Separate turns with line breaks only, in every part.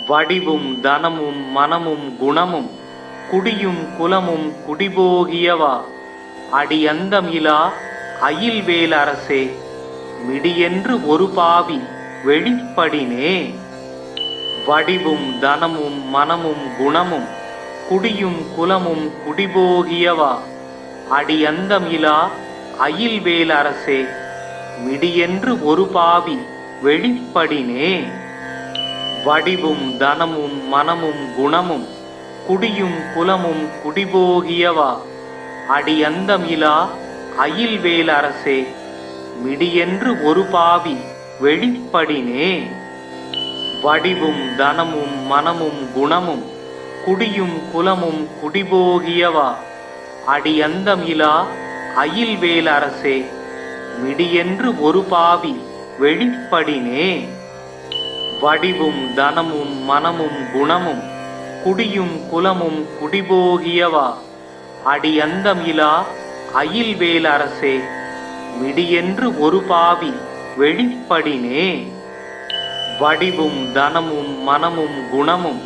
வடிவும் தனமும் மனமும் குணமும் குடியும் குலமும் குடிபோகியவா அடியந்தம் இலா அயில்வேல் அரசே மிடியென்று ஒரு பாவி வெளிப்படினே. வடிவும் தனமும் மனமும் குணமும் குடியும் குலமும் குடிபோகியவா அடியந்தம் இலா அயில்வேல் அரசே மிடியென்று ஒரு பாவி வெளிப்படினே. வடிவும் தனமும் மனமும் குணமும் குடியும் குலமும் குடிபோகியவா அடியந்தம் இலா அயில்வேல் அரசே மிடியென்று ஒரு பாவி வெளிப்படினே. வடிவும் தனமும் மனமும் குணமும் குடியும் குலமும் குடிபோகியவா அடியந்தம் இலா அயில்வேல் அரசே மிடியென்று ஒரு பாவி வெளிப்படினே. வடிவும் தனமும் மனமும் குணமும் குடியும் குலமும் குடிபோகியவா அடியந்தம் இலா அயில்வேல் அரசே மிடியென்று ஒரு பாவி வெளிப்படினே. வடிவும் தனமும் மனமும் குணமும்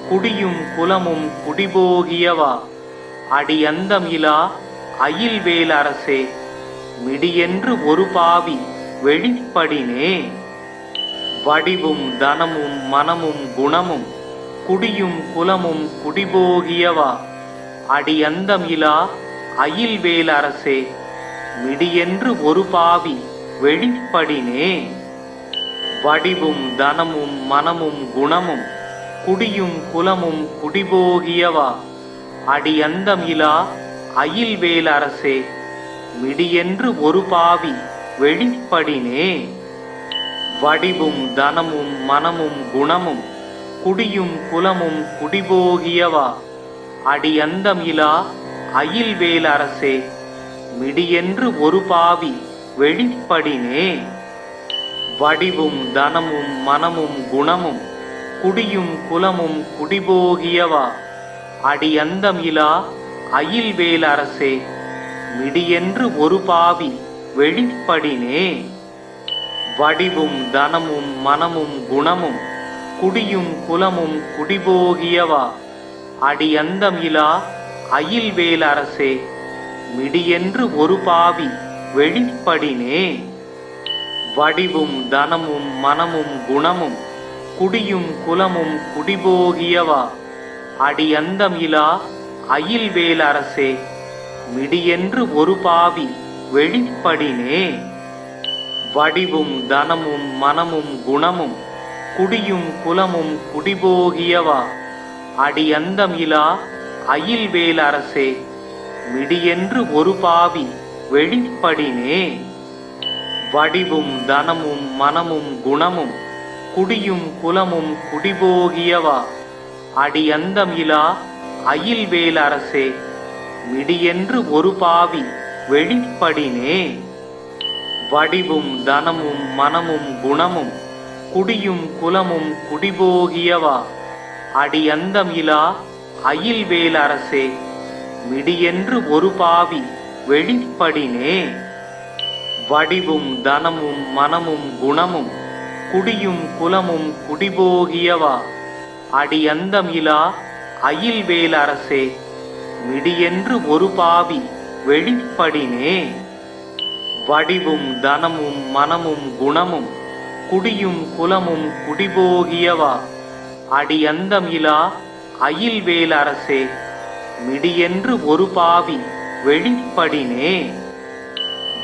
குடியும் குலமும் குடிபோகியவா அடியந்தம் இலா அயில்வேல் அரசே மிடியென்று ஒரு பாவி வெளிப்படினே. வடிவும் தனமும் மனமும் குணமும் குடியும் குலமும் குடிபோகியவா அடியந்தம் இலா அயில்வேல் அரசே மிடியென்று ஒரு பாவி வெளிப்படினே. வடிவும் தனமும் மனமும் குணமும் குடியும் குலமும் குடிபோகியவா அடியந்தம் இலா அயில்வேல் அரசே மிடியென்று ஒரு பாவி வெளிப்படினே. வடிவும் தனமும் மனமும் குணமும் குடியும் குலமும் குடிபோகியவா அடியந்தம் இலா அயில்வேல் அரசே மிடியென்று ஒரு பாவி வெளிப்படினே. வடிவும் தனமும் மனமும் குணமும் குடியும் குலமும் குடிபோகியவா அடியந்தம் இலா அயில்வேல் அரசே மிடியென்று ஒரு பாவி வெளிப்படினே. வடிவும் தனமும் மனமும் குணமும் குடியும் குலமும் குடிபோகியவா அடியந்தம் இலா அயில்வேல் அரசே மிடியென்று ஒரு பாவி வெளிப்படினே. வடிவும் தனமும் மனமும் குணமும் குடியும் குலமும் குடிபோகியவா அடியந்தம் இலா அயில்வேல் அரசே மிடியென்று ஒரு பாவி வெளிப்படினே. வடிவும் தனமும் மனமும் குணமும் குடியும் குலமும் குடிபோகியவா அடியந்தம் இலா அயில்வேல் அரசே மிடியென்று ஒரு பாவி வெளிப்படினே. வடிவும் தனமும் மனமும் குணமும் குடியும் குலமும் குடிபோகியவா அடியந்தம் இலா அயில்வேல் அரசே மிடியென்று ஒரு பாவி வெளிப்படினே. வடிவும் தனமும் மனமும் குணமும் குடியும் குலமும் குடிபோகியவா அடியந்தம் இலா அயில்வேல் அரசே மிடியென்று ஒரு பாவி வெளிப்படினே. வடிவும் தனமும் மனமும் குணமும் குடியும் குலமும் குடிபோகியவா அடியந்தம் இலா அயில்வேல் அரசே மிடியென்று ஒரு பாவி வெளிப்படினே. வடிவும் தனமும் மனமும் குணமும் குடியும் குலமும் குடிபோகியவா அடியந்தம் இலா அயில்வேல் அரசே மிடியென்று ஒரு பாவி வெளிப்படினே.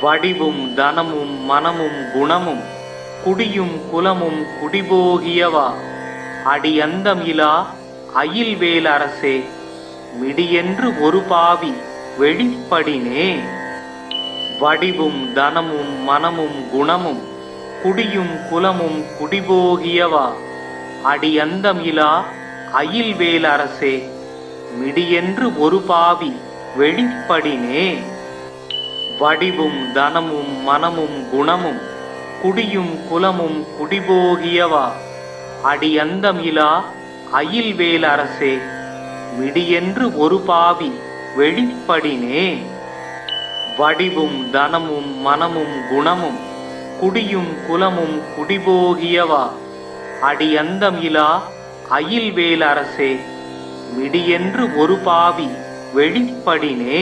வடிவும் தனமும் மனமும் குணமும் குடியும் குலமும் குடிபோகியவா அடியந்தம் இலா அயில்வேல் அரசே மிடியென்று ஒரு பாவி வெளிப்படினே. வடிவும் தனமும் மனமும் குணமும் குடியும் குலமும் குடிபோகியவா அடியந்தம் இலா அயில்வேல் அரசே மிடியென்று ஒரு பாவி வெளிப்படினே. வடிவும் தனமும் மனமும் குணமும் குடியும் குலமும் குடிபோகியவா அடியந்தம் இலா அயில்வேல் அரசே மிடியென்று ஒரு பாவி வெளிப்படினே. வடிவும் தனமும் மனமும் குணமும் குடியும் குலமும் குடிபோகியவா அடியந்தம் இலா அயில்வேல் அரசே, மிடியென்று ஒரு பாவி வெளிப்படினே.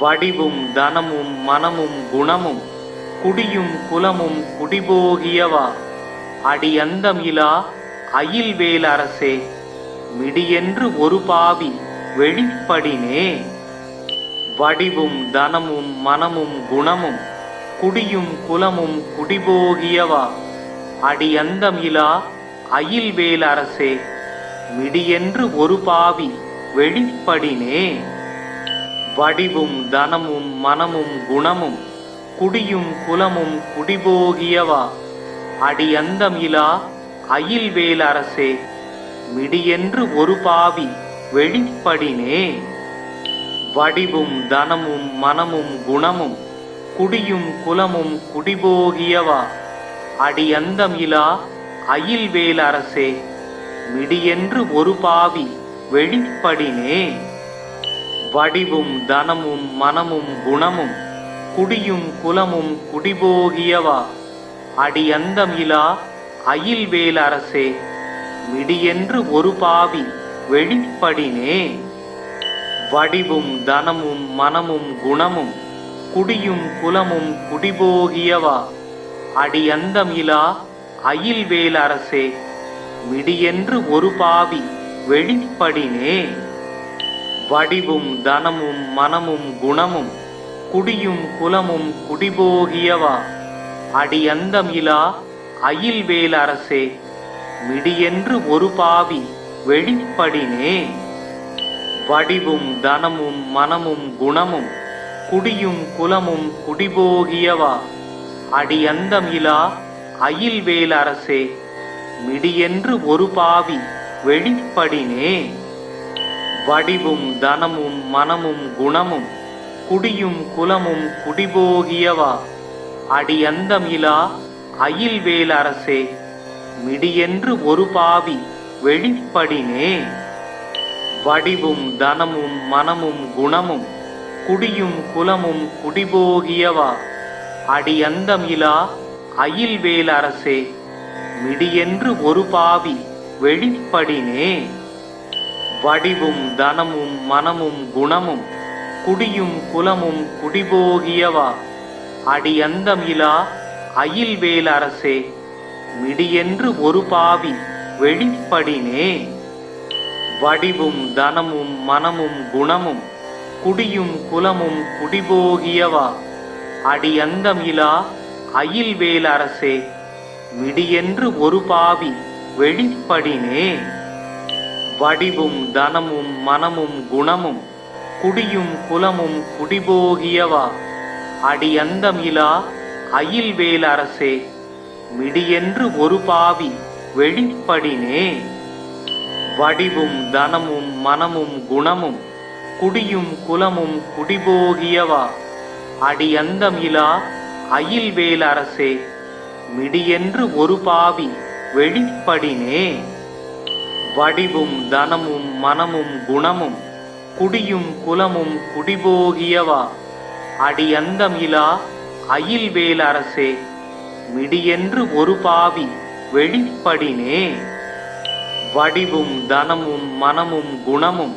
வடிவும் தனமும் மனமும் குணமும் குடியும் குலமும் குடிபோகியவா, அடியந்தம் இலா அயில்வேல் அரசே, மிடியென்று ஒரு பாவி வெளிப்படினே. வடிவும் தனமும் மனமும் குணமும் குடியும் குலமும் குடிபோகியவா, அடியந்தம் இலா அயில்வேல் அரசே, மிடியென்று ஒரு பாவி வெளிப்படினே. வடிவும் தனமும் மனமும் குணமும் குடியும் குலமும் குடிபோகியவா, அடியந்தம் இலா அயில்வேல் அரசே, மிடியென்று ஒரு பாவி வெளிப்படினே. வடிவும் தனமும் மனமும் குணமும் குடியும் குலமும் குடிபோகியவா, அடியந்தம் இலா அயில்வேல் அரசே, மிடியென்று ஒரு பாவி வெளிப்படினே. வடிவும் தனமும் மனமும் குணமும் குடியும் குலமும் குடிபோகியவா, அடியந்தம் இலா அயில்வேல் அரசே, மிடியென்று ஒரு பாவி வெளிப்படினே. வடிவும் தனமும் மனமும் குணமும் குடியும் குலமும் குடிபோகியவா, அடியந்தம் இலா அயில்வேல் அரசே, மிடியென்று ஒரு பாவி வெளிப்படினே. வடிவும் தனமும் மனமும் குணமும் குடியும் குலமும் குடிபோகியவா, அடியந்தம் இலா அயில்வேல் அரசே, மிடியென்று ஒரு பாவி வெளிப்படினே. வடிவும் தனமும் மனமும் குணமும் குடியும் குலமும் குடிபோகியவா, அடியந்தம் இலா அயில்வேல் அரசே, மிடியென்று ஒரு பாவி வெளிப்படினே. வடிவும் தனமும் மனமும் குணமும் குடியும் குலமும் குடிபோகியவா, அடியந்தம் இலா அயில்வேல் அரசே, மிடியென்று ஒரு பாவி வெளிப்படினே. வடிவும் தனமும் மனமும் குணமும் குடியும் குலமும் குடிபோகியவா, அடியந்தம் இலா அயில்வேல் அரசே, மிடியென்று ஒரு பாவி வெளிப்படினே. வடிவும் தனமும் மனமும் குணமும் குடியும் குலமும் குடிபோகியவா, அடியந்தம் இலா அயில்வேல் அரசே, மிடியென்று ஒரு பாவி வெளிப்படினே. வடிவும் தனமும் மனமும் குணமும் குடியும் குலமும் குடிபோகியவா, அடியந்தம் இலா அயில்வேல் அரசே, மிடியென்று ஒரு பாவி வெளிப்படினே. வடிவும் தனமும் மனமும் குணமும் குடியும் குலமும் குடிபோகியவா, அடியந்தம் இலா அயில்வேல் அரசே, மிடியென்று ஒரு பாவி வெளிப்படினே. வடிவும் தனமும் மனமும் குணமும் குடியும் குலமும் குடிபோகியவா, அடியந்தம் இலா அயில்வேல் அரசே, மிடியென்று ஒரு பாவி வெளிப்படினே. வடிவும் தனமும் மனமும் குணமும் குடியும் குலமும் குடிபோகியவா, அடியந்தம் இலா அயில்வேல் அரசே, மிடியென்று ஒரு பாவி வெளிப்படினே. வடிவும் தனமும் மனமும் குணமும்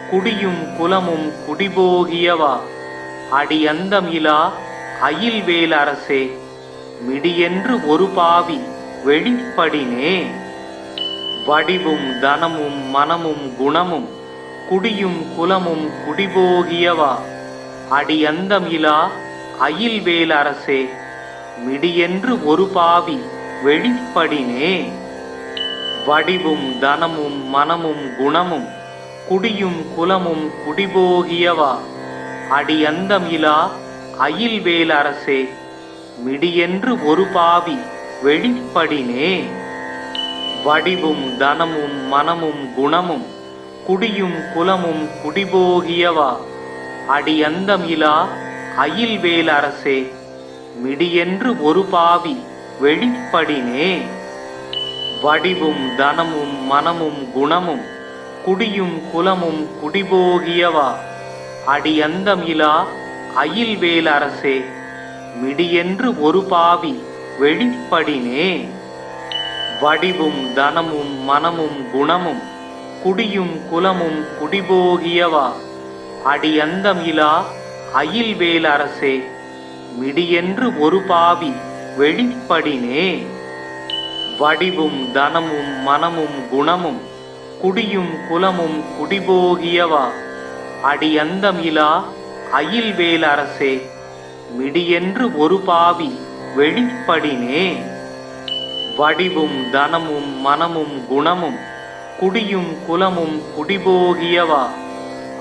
குடியும் குலமும் குடிபோகியவா, அடியந்தம் இலா அயில்வேல் அரசே, மிடியென்று ஒரு பாவி வெளிப்படினே. வடிவும் தனமும் மனமும் குணமும் குடியும் குலமும் குடிபோகியவா, அடியந்தம் இலா அயில்வேல் அரசே, மிடியென்று ஒரு பாவி வெளிப்படினே. வடிவும் தனமும் மனமும் குணமும் குடியும் குலமும் குடிபோகியவா, அடியந்தம் இலா அயில்வேல் அரசே, மிடியென்று ஒரு பாவி வெளிப்படினே. வடிவும் தனமும் மனமும் குணமும் குடியும் குலமும் குடிபோகியவா, அடியந்தம் இலா அயில்வேல் அரசே, மிடியென்று ஒரு பாவி வெளிப்படினே. வடிவும் தனமும் மனமும் குணமும் குடியும் குலமும் குடிபோகியவா, அடியந்தம் இலா அயில்வேல் அரசே, மிடியென்று ஒரு பாவி வெளிப்படினே. வடிவும் தனமும் மனமும் குணமும் குடியும் குலமும் குடிபோகியவா அடியந்தம் இலா அயில்வேல் அரசே மிடியென்று ஒரு பாவி வெளிப்படினே வடிவும் தனமும் மனமும் குணமும் குடியும் குலமும் குடிபோகியவா அடியந்தம் இலா அயில்வேல் அரசே மிடியென்று ஒரு பாவி வெளிப்படினே வடிவும் தனமும் மனமும் குணமும் குடியும் குலமும் குடிபோகியவா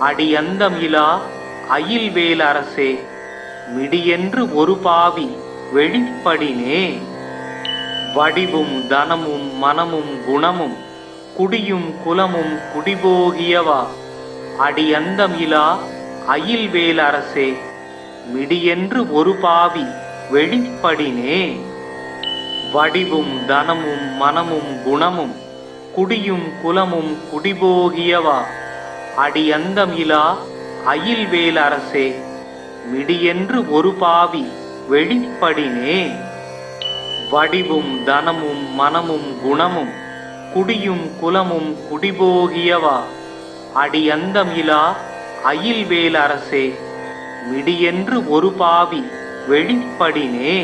அடியந்தம் இலா அயில்வேல் அரசே மிடியென்று ஒரு பாவி வெளிப்படினே வடிவும் தனமும் மனமும் குணமும் குடியும் குலமும் குடிபோகியவா அடியந்தம் இலா அயில்வேல் அரசே மிடியென்று ஒரு பாவி வெளிப்படினே வடிவும் தனமும் மனமும் குணமும் குடியும் குலமும் குடிபோகியவா அடியந்தம் இலா அயில்வேல் அரசே மிடியென்று ஒரு பாவி வெளிப்படினே வடிவும் தனமும் மனமும் குணமும் குடியும் குலமும் குடிபோகியவா அடியந்தம் இலா அயில்வேல் அரசே மிடியென்று ஒரு பாவி வெளிப்படினே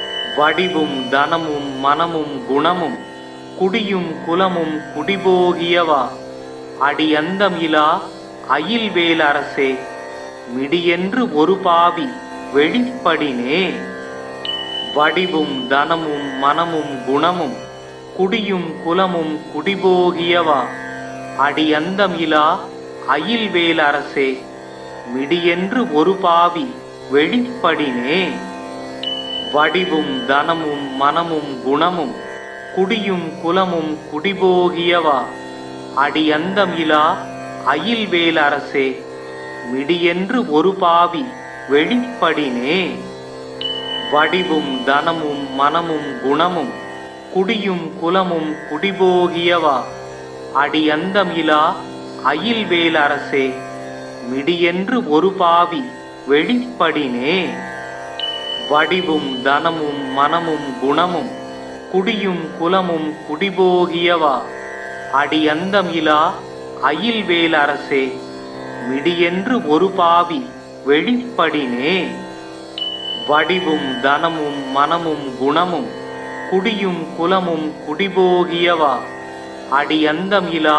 வடிவும் தனமும் மனமும் குணமும் குடியும் குலமும் குடிபோகியவா அடியந்தம் இலா அயில்வேல் அரசே மிடியென்று ஒரு பாவி வெளிப்படினே வடிவும் தனமும் மனமும் குணமும் குடியும் குலமும் குடிபோகியவா அடியந்தம் இலா அயில்வேல் அரசே மிடியென்று ஒரு பாவி வெளிப்படினே வடிவும் தனமும் மனமும் குணமும் குடியும் குலமும் குடிபோகியவா அடியந்தம் இலா அயில்வேல் அரசே மிடியென்று ஒரு பாவி வெளிப்படினே வடிவும் தனமும் மனமும் குணமும் குடியும் குலமும் குடிபோகியவா அடியந்தம் இலா அயில்வேல் அரசே மிடியென்று ஒரு பாவி வெளிப்படினே வடிவும் தனமும் மனமும் குணமும் குடியும் குலமும் குடிபோகியவா அடியந்தம் இலா அயில்வேல் அரசே மிடியென்று ஒரு பாவி வெளிப்படினே வடிவும் தனமும் மனமும் குணமும் குடியும் குலமும் குடிபோகியவா அடியந்தம் இலா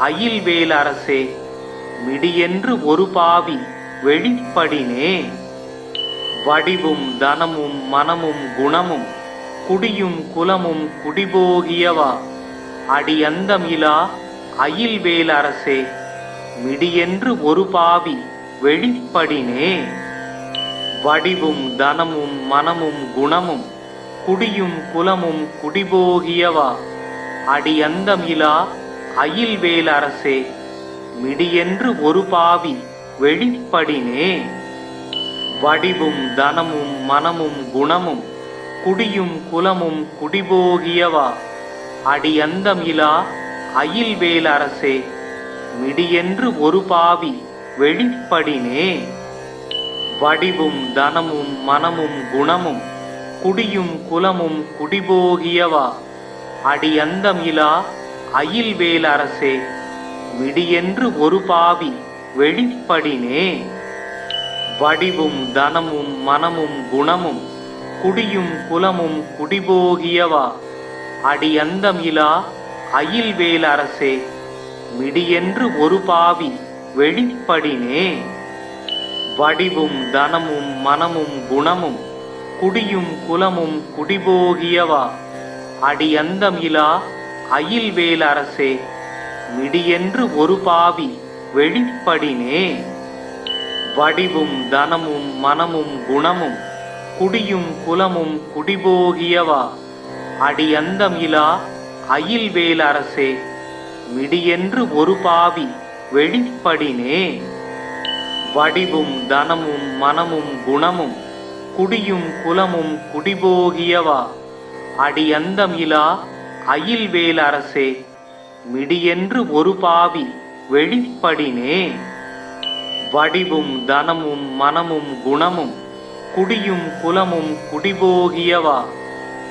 அயில்வேல் அரசே மிடியென்று ஒரு பாவி வெளிப்படினே வடிவும் தனமும் மனமும் குணமும் குடியும் குலமும் குடிபோகியவா அடியந்தம் இலா அயில்வேல் அரசே மிடியென்று ஒரு பாவி வெளிப்படினே வடிவும் தனமும் மனமும் குணமும் குடியும் குலமும் குடிபோகியவா அடியந்தம் இலா அயில்வேல் அரசே மிடியென்று ஒரு பாவி வெளிப்படினே வடிவும் தனமும் மனமும் குணமும் குடியும் குலமும் குடிபோகியவா அடியந்தம் இலா அயில்வேல் அரசே மிடியென்று ஒரு பாவி வெளிப்படினே வடிவும் தனமும் மனமும் குணமும் குடியும் குலமும் குடிபோகியவா அடியந்தம் இலா அயில்வேல் அரசே மிடியென்று ஒரு பாவி வெளிப்படினே வடிவும் தனமும் மனமும் குணமும் குடியும் குலமும் குடிபோகியவா அடியந்தம் இலா அயில்வேல் அரசே மிடியென்று ஒரு பாவி வெளிப்படினே வடிவும் தனமும் மனமும் குணமும் குடியும் குலமும் குடிபோகியவா அடியந்தம் இலா அயில்வேல் அரசே மிடியென்று ஒரு பாவி வெளிப்படினே வடிவும் தனமும் மனமும் குணமும் குடியும் குலமும் குடிபோகியவா அடியந்தம் இலா அயில்வேல் அரசே மிடியென்று ஒரு பாவி வெளிப்படினே வடிவும் தனமும் மனமும் குணமும் குடியும் குலமும் குடிபோகியவா அடியந்தம் இலா அயில்வேல் அரசே மிடியென்று ஒரு பாவி வெளிப்படினே வடிவும் தனமும் மனமும் குணமும் குடியும் குலமும் குடிபோகியவா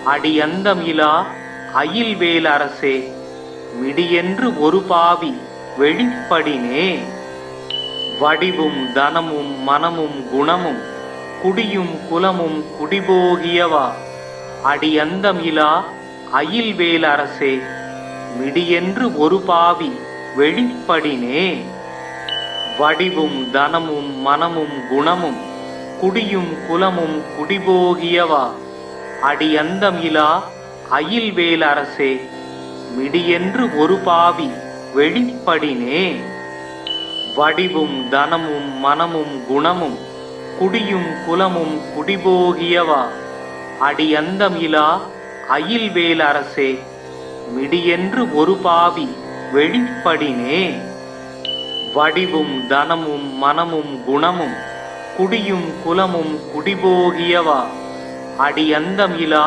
அடியந்தம் இலா அயில்வேல் அரசே, மிடியென்று ஒரு பாவி வெளிப்படினே. வடிவும் தனமும் மனமும் குணமும் குடியும் குலமும் குடிபோகியவா, அடியந்தம் இலா அயில்வேல் அரசே, மிடியென்று ஒரு பாவி வெளிப்படினே. வடிவும் தனமும் மனமும் குணமும் குடியும் குலமும் குடிபோகியவா, அடியந்தம் இலா அயில்வேல் அரசே, மிடியென்று ஒரு பாவி வெளிப்படினே. வடிவும் தனமும் மனமும் குணமும் குடியும் குலமும் குடிபோகியவா, அடியந்தம் இலா அயில்வேல் அரசே, மிடியென்று ஒரு பாவி வெளிப்படினே. வடிவும் தனமும் மனமும் குணமும் குடியும் குலமும் குடிபோகியவா, அடியந்தம் இலா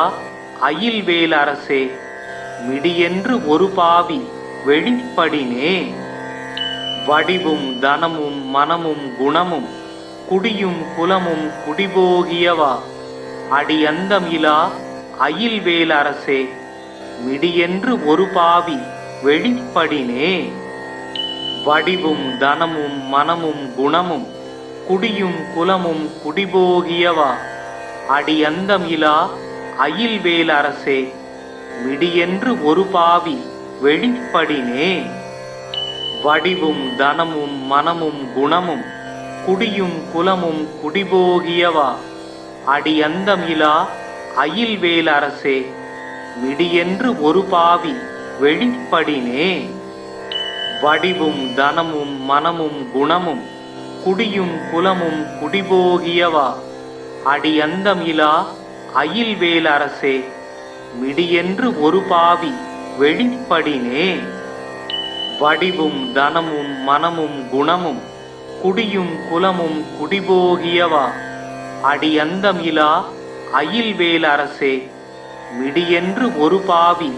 அயில்வேல் அரசே, மிடியென்று ஒரு பாவி வெளிப்படினே. வடிவும் தனமும் மனமும் குணமும் குடியும் குலமும் குடிபோகியவா, அடியந்தம் இலா அயில்வேல் அரசே, மிடியென்று ஒரு பாவி வெளிப்படினே. வடிவும் தனமும் மனமும் குணமும் குடியும் குலமும் குடிபோகியவா, அடியந்தம் இலா அயில்வேல் அரசே, மிடியென்று ஒரு பாவி வெளிப்படினே. வடிவும் தனமும் மனமும் குணமும் குடியும் குலமும் குடிபோகியவா, அடியந்தம் இலா அயில்வேல் அரசே, மிடியென்று ஒரு பாவி வெளிப்படினே. வடிவும் தனமும் மனமும் குணமும் குடியும் குலமும் குடிபோகியவா, அடியந்தம் இலா அயில்வேல் அரசே, மிடியென்று ஒரு பாவி வெளிப்படினே. வடிவும் தனமும் மனமும் குணமும் குடியும் குலமும் குடிபோகியவா, அடியந்தம் இலா அயில்வேல் அரசே, மிடியென்று ஒரு பாவி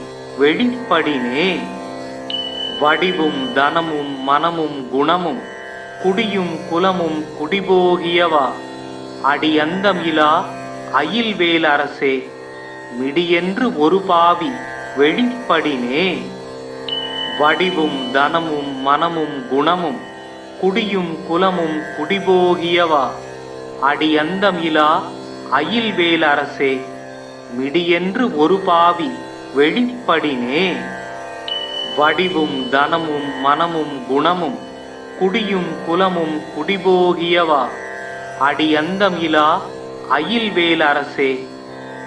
வெளிப்படினே. வடிவும் தனமும் மனமும் குணமும் குடியும் குலமும் குடிபோகியவா, அடியந்தம் இலா அயில்வேல் அரசே, மிடியென்று ஒரு பாவி வெளிப்படினே. வடிவும் தனமும் மனமும் குணமும் குடியும் குலமும் குடிபோகியவா, அடியந்தம் இலா அயில்வேல் அரசே, மிடியென்று ஒரு பாவி வெளிப்படினே. வடிவும் தனமும் மனமும் குணமும் குடியும் குலமும் குடிபோகியவா, அடியந்தம் இலா அயில்வேல் அரசே,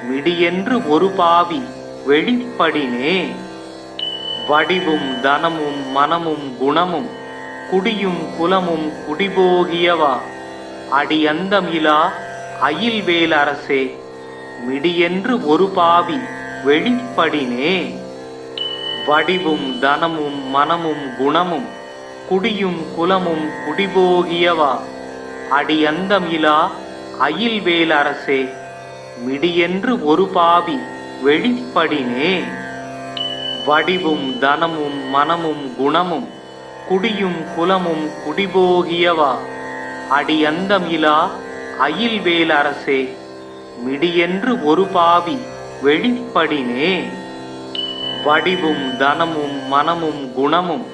மிடியென்று ஒரு பாவி வெளிப்படினே. வடிவும் தனமும் மனமும் குணமும் குடியும் குலமும் குடிபோகியவா, அடியந்தம் இலா அயில்வேல் அரசே, மிடியென்று ஒரு பாவி வெளிப்படினே. வடிவும் தனமும் மனமும் குணமும் குடியும் குலமும் குடிபோகியவா, அடியந்தம் இலா அயில்வேல் அரசே, மிடியென்று ஒரு பாவி வெளிப்படினே. வடிவும் தனமும் மனமும் குணமும் குடியும் குலமும் குடிபோகியவா, அடியந்தம் இலா அயில்வேல் அரசே, மிடியென்று ஒரு பாவி வெளிப்படினே. வடிவும் தனமும் மனமும் குணமும்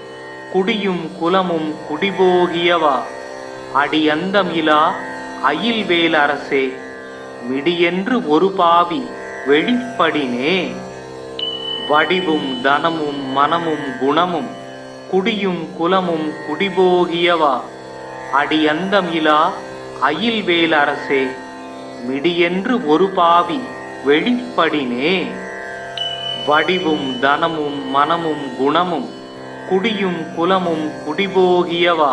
குடியும் குலமும் குடிபோகியவா, அடியந்தம் இலா அயில்வேல் அரசே, மிடியென்று ஒரு பாவி வெளிப்படினே. வடிவும் தனமும் மனமும் குணமும் குடியும் குலமும் குடிபோகியவா, அடியந்தம் இலா அயில்வேல் அரசே, மிடியென்று ஒரு பாவி வெளிப்படினே. வடிவும் தனமும் மனமும் குணமும் குடியும் குலமும் குடிபோகியவா,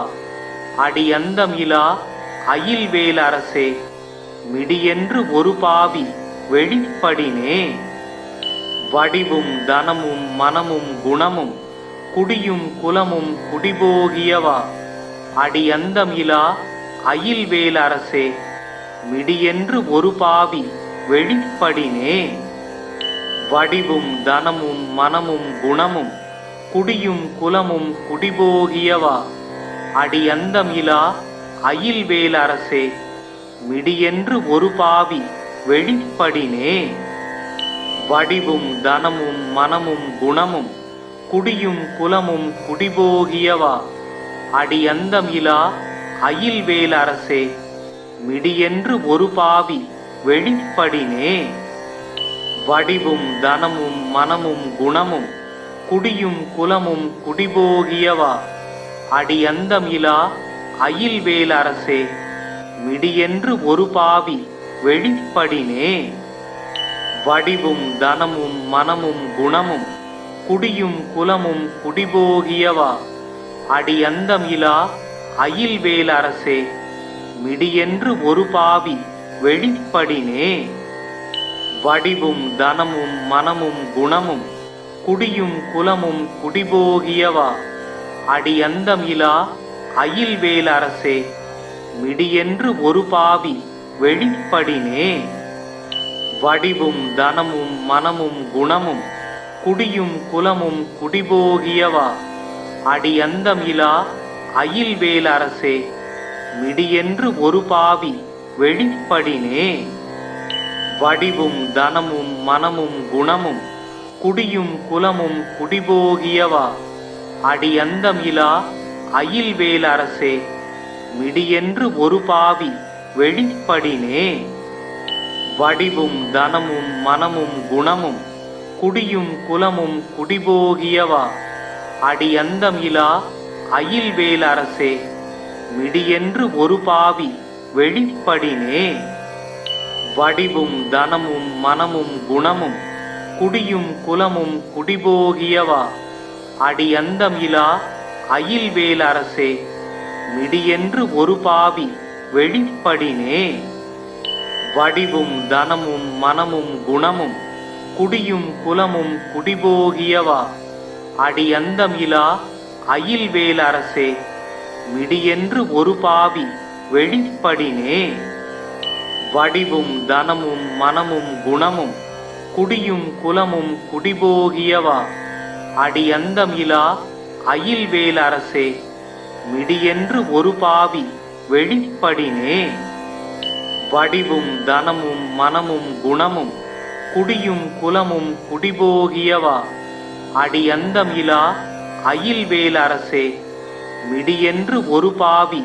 அடியந்தம் இலா அயில்வேல் அரசே, மிடியென்று ஒரு பாவி வெளிப்படினே. வடிவும் தனமும் மனமும் குணமும் குடியும் குலமும் குடிபோகியவா, அடியந்தம் இலா அயில்வேல் அரசே, மிடியென்று ஒரு பாவி வெளிப்படினே. வடிவும் தனமும் மனமும் குணமும் குடியும் குலமும் குடிபோகியவா, அடியந்தம் இலா அயில்வேல் அரசே, மிடியென்று ஒரு பாவி வெளிப்படினே. வடிவும் தனமும் மனமும் குணமும் குடியும் குலமும் குடிபோகியவா அடியந்தம் இலா அயில்வேல் அரசே மிடியென்று ஒரு பாவி வெளிப்படினே. வடிவும் தனமும் மனமும் குணமும் குடியும் குலமும் குடிபோகியவா அடியந்தம் இலா அயில்வேல் அரசே மிடியென்று ஒரு பாவி வெளிப்படினே. வடிவும் தனமும் மனமும் குணமும் குடியும் குலமும் குடிபோகியவா அடியந்தம் இலா அயில்வேல் அரசே மிடியென்று ஒரு பாவி வெளிப்படினே. வடிவும் தனமும் மனமும் குணமும் குடியும் குலமும் குடிபோகியவா அடியந்தம் இலா அயில்வேல் அரசே மிடியென்று ஒரு பாவி வெளிப்படினே. வடிவும் தனமும் மனமும் குணமும் குடியும் குலமும் குடிபோகியவா அடியந்தம் இலா அயில்வேல் அரசே மிடியென்று ஒரு பாவி வெளிப்படினே. வடிவும் தனமும் மனமும் குணமும் குடியும் குலமும் குடிபோகியவா அடியந்தம் இலா அயில்வேல் அரசே மிடியென்று ஒரு பாவி வெளிப்படினே. வடிவும் தனமும் மனமும் குணமும் குடியும் குலமும் குடிபோகியவா அடியந்தம் இலா அயில்வேல் அரசே மிடியென்று ஒரு பாவி வெளிப்படினே. வடிவும் தனமும் மனமும் குணமும் குடியும் குலமும் குடிபோகியவா அடியந்தம் இலா அயில்வேல் அரசே மிடியென்று ஒரு பாவி வெளிப்படினே. வடிவும் தனமும் மனமும் குணமும் குடியும் குலமும் குடிபோகியவா அடியந்தம் இலா அயில்வேல் அரசே மிடியென்று ஒரு பாவி வெளிப்படினே. வடிவும் தனமும் மனமும் குணமும் குடியும் குலமும் குடிபோகியவா அடியந்தம் இலா அயில்வேல் அரசே மிடியென்று ஒரு பாவி வெளிப்படினே. வடிவும் தனமும் மனமும் குணமும் குடியும் குலமும் குடிபோகியவா அடியந்தம் இலா அயில்வேல் அரசே மிடியென்று ஒரு பாவி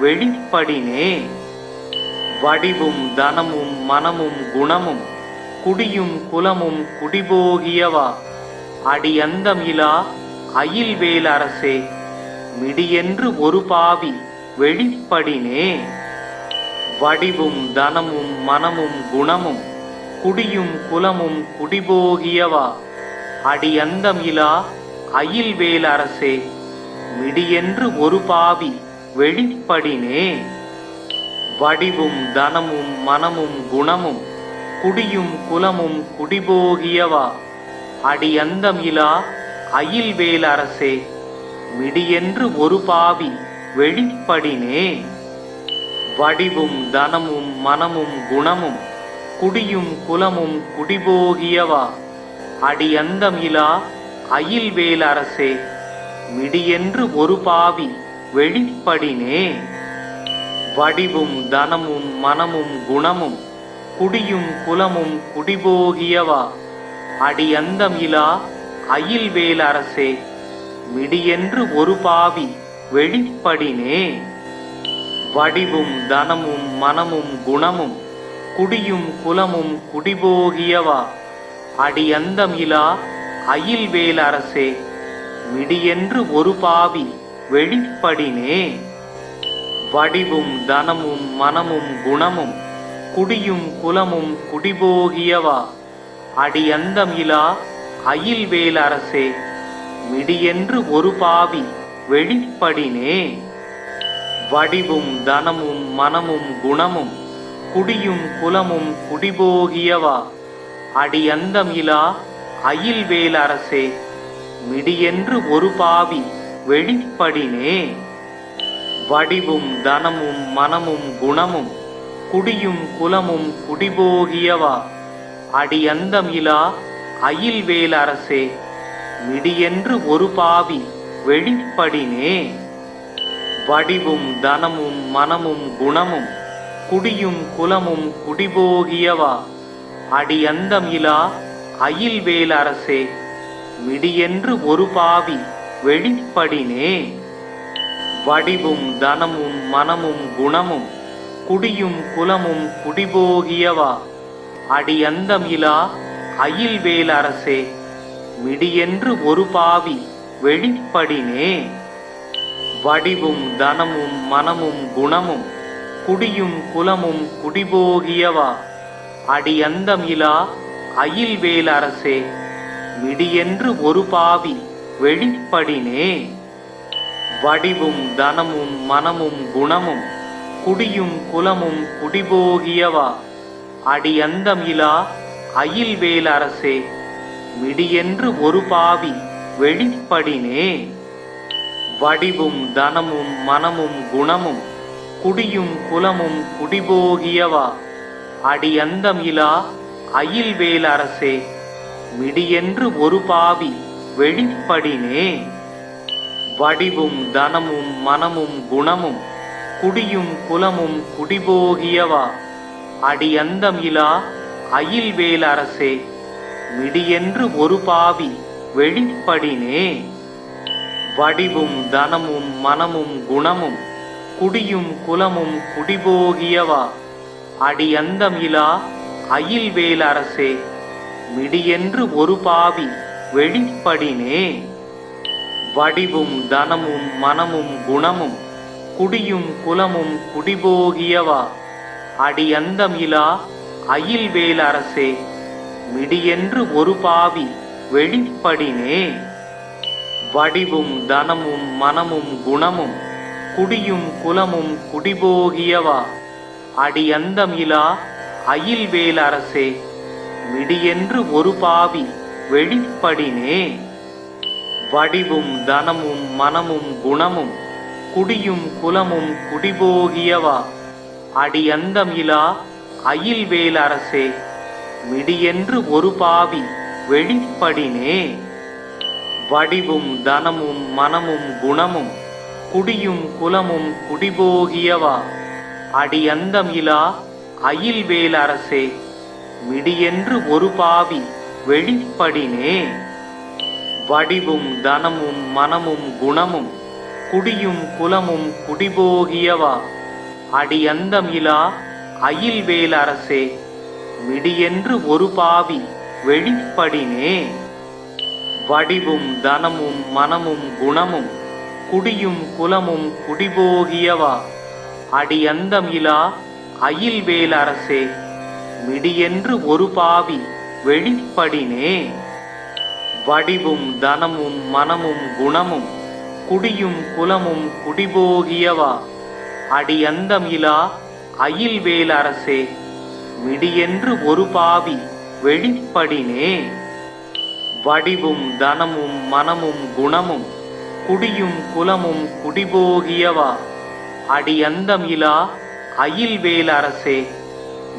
வெளிப்படினே. வடிவும் தனமும் மனமும் குணமும் குடியும் குலமும் குடிபோகியவா அடியந்தம் இலா அயில்வேல் அரசே மிடியென்று ஒரு பாவி வெளிப்படினே. வடிவும் தனமும் மனமும் குணமும் குடியும் குலமும் குடிபோகியவா அடியந்தம் இலா அயில்வேல் அரசே மிடியென்று ஒரு பாவி வெளிப்படினே. வடிவும் தனமும் மனமும் குணமும் குடியும் குலமும் குடிபோகியவா அடியந்தம் இலா அயில்வேல் அரசே மிடியென்று ஒரு பாவி வெளிப்படினே. வடிவும் தனமும் மனமும் குணமும் குடியும் குலமும் குடிபோகியவா அடியந்தம் இலா அயில்வேல் அரசே மிடியென்று ஒரு பாவி வெளிப்படினே. வடிவும் தனமும் மனமும் குணமும் குடியும் குலமும் குடிபோகியவா அடியந்தம் இலா அயில்வேல் அரசே மிடியென்று ஒரு பாவி வெளிப்படினே. வடிவும் தனமும் மனமும் குணமும் குடியும் குலமும் குடிபோகியவா அடியந்தம் இலா அயில்வேல் அரசே மிடியென்று ஒரு பாவி வெளிப்படினே. வடிவும் தனமும் மனமும் குணமும் குடியும் குலமும் குடிபோகியவா அடியந்தம் இலா அயில்வேல் அரசே மிடியென்று ஒரு பாவி வெளிப்படினே. வடிவும் தனமும் மனமும் குணமும் குடியும் குலமும் குடிபோகியவா அடியந்தம் இலா அயில்வேல் அரசே மிடியென்று ஒரு பாவி வெளிப்படினே. வடிவும் தனமும் மனமும் குணமும் குடியும் குலமும் குடிபோகியவா அடியந்தம் இலா அயில்வேல் அரசே மிடியென்று ஒரு பாவி வெளிப்படினே. வடிவும் தனமும் மனமும் குணமும் குடியும் குலமும் குடிபோகியவா அடியந்தம் இலா அயில்வேல் அரசே, மிடியென்று ஒரு பாவி வெளிப்படினே. வடிவும் தனமும் மனமும் குணமும் குடியும் குலமும் குடிபோகியவா, அடியந்தம் இலா அயில்வேல் அரசே, மிடியென்று ஒரு பாவி வெளிப்படினே. வடிவும் தனமும் மனமும் குணமும் குடியும் குலமும் குடிபோகியவா, அடியந்தம் இலா அயில்வேல் அரசே, மிடியென்று ஒரு பாவி வெளிப்படினே. வடிவும் தனமும் மனமும் குணமும் குடியும் குலமும் குடிபோகியவா, அடியந்தம் இலா அயில்வேல் அரசே, மிடியென்று ஒரு பாவி வெளிப்படினே. வடிவும் தனமும் மனமும் குணமும் குடியும் குலமும் குடிபோகியவா, அடியந்தம் இலா அயில்வேல் அரசே, மிடியென்று ஒரு பாவி வெளிப்படினே. வடிவும் தனமும் மனமும் குணமும் குடியும் குலமும் குடிபோகியவா, அடியந்தம் இலா அயில்வேல் அரசே, மிடியென்று ஒரு பாவி வெளிப்படினே. வடிவும் தனமும் மனமும் குணமும் குடியும் குலமும் குடிபோகியவா, அடியந்தம் இலா அயில்வேல் அரசே, மிடியென்று ஒரு பாவி வெளிப்படினே. வடிவும் தனமும் மனமும் குணமும் குடியும் குலமும் குடிபோகியவா, அடியந்தம் இலா அயில்வேல் அரசே, மிடியென்று ஒரு பாவி வெளிப்படினே. வடிவும் தனமும் மனமும் குணமும் குடியும் குலமும் குடிபோகியவா, அடியந்தம் இலா அயில்வேல் அரசே, மிடியென்று ஒரு பாவி வெளிப்படினே. வடிவும் தனமும் மனமும் குணமும் குடியும் குலமும் குடிபோகியவா, அடியந்தம் இலா அயில்வேல் அரசே, மிடியென்று ஒரு பாவி வெளிப்படினே. வடிவும் தனமும் மனமும் குணமும் குடியும் குலமும் குடிபோகியவா, அடியந்தம் இலா அயில்வேல் அரசே, மிடியென்று ஒரு பாவி வெளிப்படினே. வடிவும் தனமும் மனமும் குணமும் குடியும் குலமும் குடிபோகியவா, அடியந்தம் இலா அயில்வேல் அரசே, மிடியென்று ஒரு பாவி வெளிப்படினே. வடிவும் தனமும் மனமும் குணமும் குடியும் குலமும் குடிபோகியவா, அடியந்தம் இலா அயில்வேல் அரசே, மிடியென்று ஒரு பாவி வெளிப்படினே. வடிவும் தனமும் மனமும் குணமும் குடியும் குலமும் குடிபோகியவா, அடியந்தம் இலா அயில்வேல் அரசே, மிடியென்று ஒரு பாவி வெளிப்படினே. வடிவும் தனமும் மனமும் குணமும் குடியும் குலமும் குடிபோகியவா, அடியந்தம் இலா அயில்வேல் அரசே,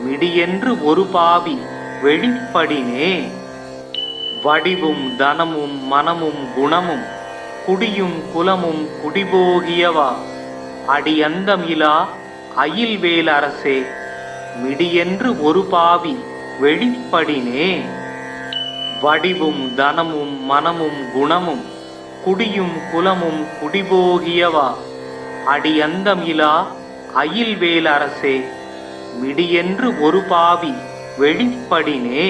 மிடியென்று ஒரு பாவி வெளிப்படினே. வடிவும் தனமும் மனமும் குணமும் குடியும் குலமும் குடிபோகியவா, அடியந்தம் இலா அயில்வேல் அரசே, மிடியென்று ஒரு பாவி வெளிப்படினே. வடிவும் தனமும் மனமும் குணமும் குடியும் குலமும் குடிபோகியவா, அடியந்தம் இலா அயில்வேல் அரசே, மிடியென்று ஒரு பாவி வெளிப்படினே.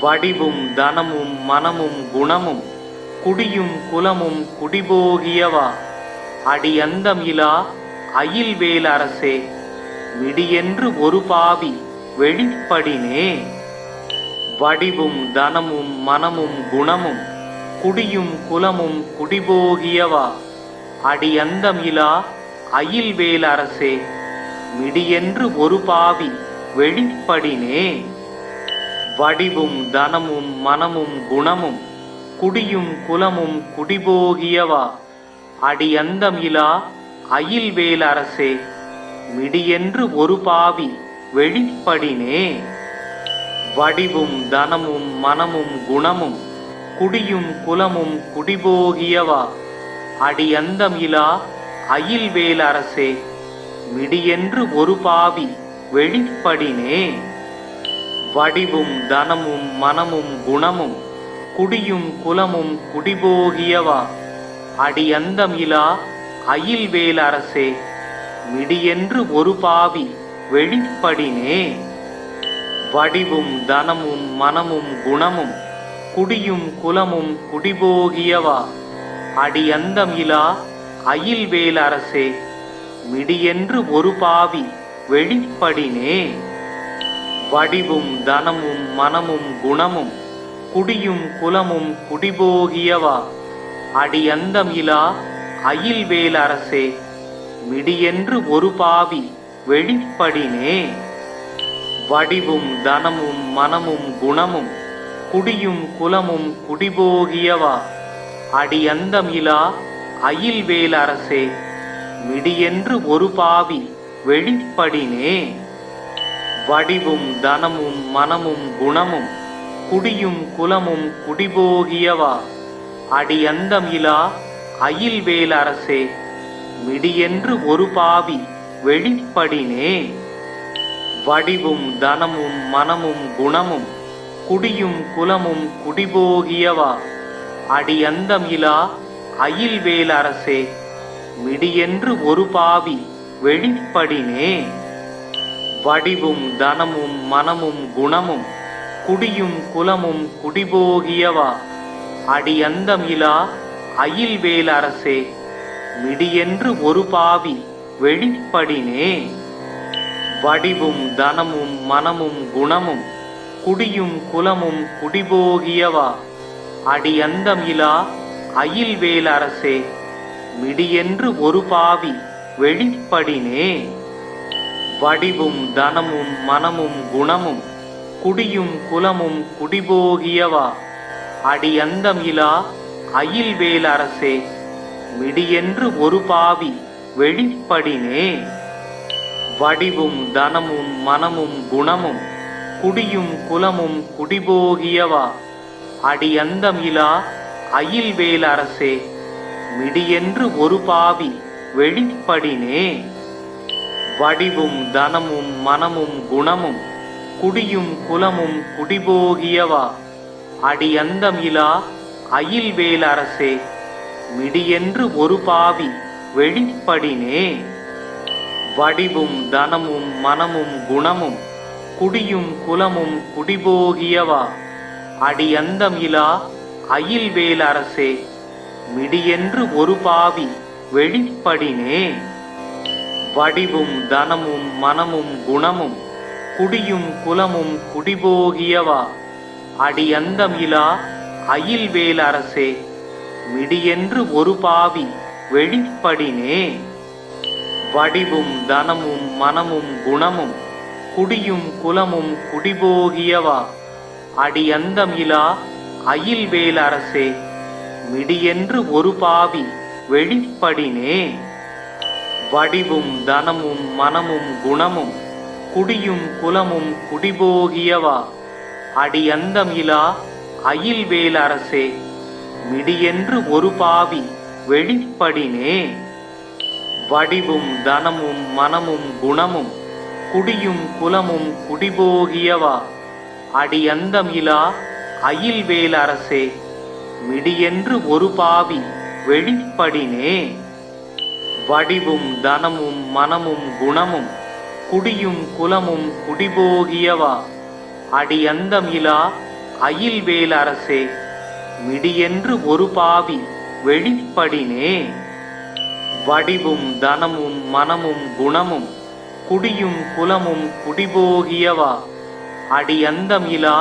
வடிவும் தனமும் மனமும் குணமும் குடியும் குலமும் குடிபோகியவா, அடியந்தம் இலா அயில்வேல் அரசே, மிடியென்று ஒரு பாவி வெளிப்படினே. வடிவும் தனமும் மனமும் குணமும் குடியும் குலமும் குடிபோகியவா, அடியந்தம் இலா அயில்வேல் அரசே, மிடியென்று ஒரு பாவி வெளிப்படினே. வடிவும் தனமும் மனமும் குணமும் குடியும் குலமும் குடிபோகியவா, அடியந்தம் இலா அயில்வேல் அரசே, மிடியென்று ஒரு பாவி வெளிப்படினே. வடிவும் தனமும் மனமும் குணமும் குடியும் குலமும் குடிபோகியவா, அடியந்தம் இலா அயில்வேல் அரசே, மிடியென்று ஒரு பாவி வெளிப்படினே. வடிவும் தனமும் மனமும் குணமும் குடியும் குலமும் குடிபோகியவா அடியந்தம் இலா அயில்வேல் அரசே மிடியென்று ஒரு பாவி வெளிப்படினே. வடிவும் தனமும் மனமும் குணமும் குடியும் குலமும் குடிபோகியவா அடியந்தம் இலா அயில்வேல் அரசே மிடியென்று ஒரு பாவி வெளிப்படினே. வடிவும் தனமும் மனமும் குணமும் குடியும் குலமும் குடிபோகியவா அடியந்தம் இலா அயில்வேல் அரசே மிடியென்று ஒரு பாவி வெளிப்படினே. வடிவும் தனமும் மனமும் குணமும் குடியும் குலமும் குடிபோகியவா அடியந்தம் இலா அயில்வேல் அரசே மிடியென்று ஒரு பாவி வெளிப்படினே. வடிவும் தனமும் மனமும் குணமும் குடியும் குலமும் குடிபோகியவா அடியந்தம் இலா அயில்வேல் அரசே மிடியென்று ஒரு பாவி வெளிப்படினே. வடிவும் தனமும் மனமும் குணமும் குடியும் குலமும் குடிபோகியவா அடியந்தம் இலா அயில்வேல் அரசே மிடியென்று ஒரு பாவி வெளிப்படினே. வடிவும் தனமும் மனமும் குணமும் குடியும் குலமும் குடிபோகியவா அடியந்தம் இலா அயில்வேல் அரசே மிடியென்று ஒரு பாவி வெளிப்படினே. வடிவும் தனமும் மனமும் குணமும் குடியும் குலமும் குடிபோகியவா அடியந்தம் இலா அயில்வேல் அரசே மிடியென்று ஒரு பாவி வெளிப்படினே. வடிவும் தனமும் மனமும் குணமும் குடியும் குலமும் குடிபோகியவா அடியந்தம் இலா அயில்வேல் அரசே மிடியென்று ஒரு பாவி வெளிப்படினே. வடிவும் தனமும் மனமும் குணமும் குடியும் குலமும் குடிபோகியவா அடியந்தம் இலா அயில்வேல் அரசே மிடியென்று ஒரு பாவி வெளிப்படினே. வடிவும் தனமும் மனமும் குணமும் குடியும் குலமும் குடிபோகியவா அடியந்தம் இலா அயில்வேல் அரசே மிடியென்று ஒரு பாவி வெளிப்படினே. வடிவும் தனமும் மனமும் குணமும் குடியும் குலமும் குடிபோகியவா அடியந்தம் இலா அயில்வேல் அரசே மிடியென்று ஒரு பாவி வெளிப்படினே. வடிவும் தனமும் மனமும் குணமும் குடியும் குலமும் குடிபோகியவா அடியந்தம் இலா அயில்வேல் அரசே மிடியென்று ஒரு பாவி வெளிப்படினே. வடிவும் தனமும் மனமும் குணமும் குடியும் குலமும் குடிபோகியவா அடியந்தம் இலா அயில்வேல் அரசே மிடியென்று ஒரு பாவி வெளிப்படினே. வடிவும் தனமும் மனமும் குணமும் குடியும் குலமும் குடிபோகியவா அடியந்தம் இலா அயில்வேல் அரசே மிடியென்று ஒரு பாவி வெளிப்படினே. வடிவும் தனமும் மனமும் குணமும் குடியும் குலமும் குடிபோகியவா அடியந்தம் இலா அயில்வேல் அரசே மிடியென்று ஒரு பாவி வெளிப்படினே. வடிவும் தனமும் மனமும் குணமும் குடியும் குலமும் குடிபோகியவா அடியந்தம் இலா அயில்வேல் அரசே மிடியென்று ஒரு பாவி வெளிப்படினே. வடிவும் தனமும் மனமும் குணமும் குடியும் குலமும் குடிபோகியவா அடியந்தம் இலா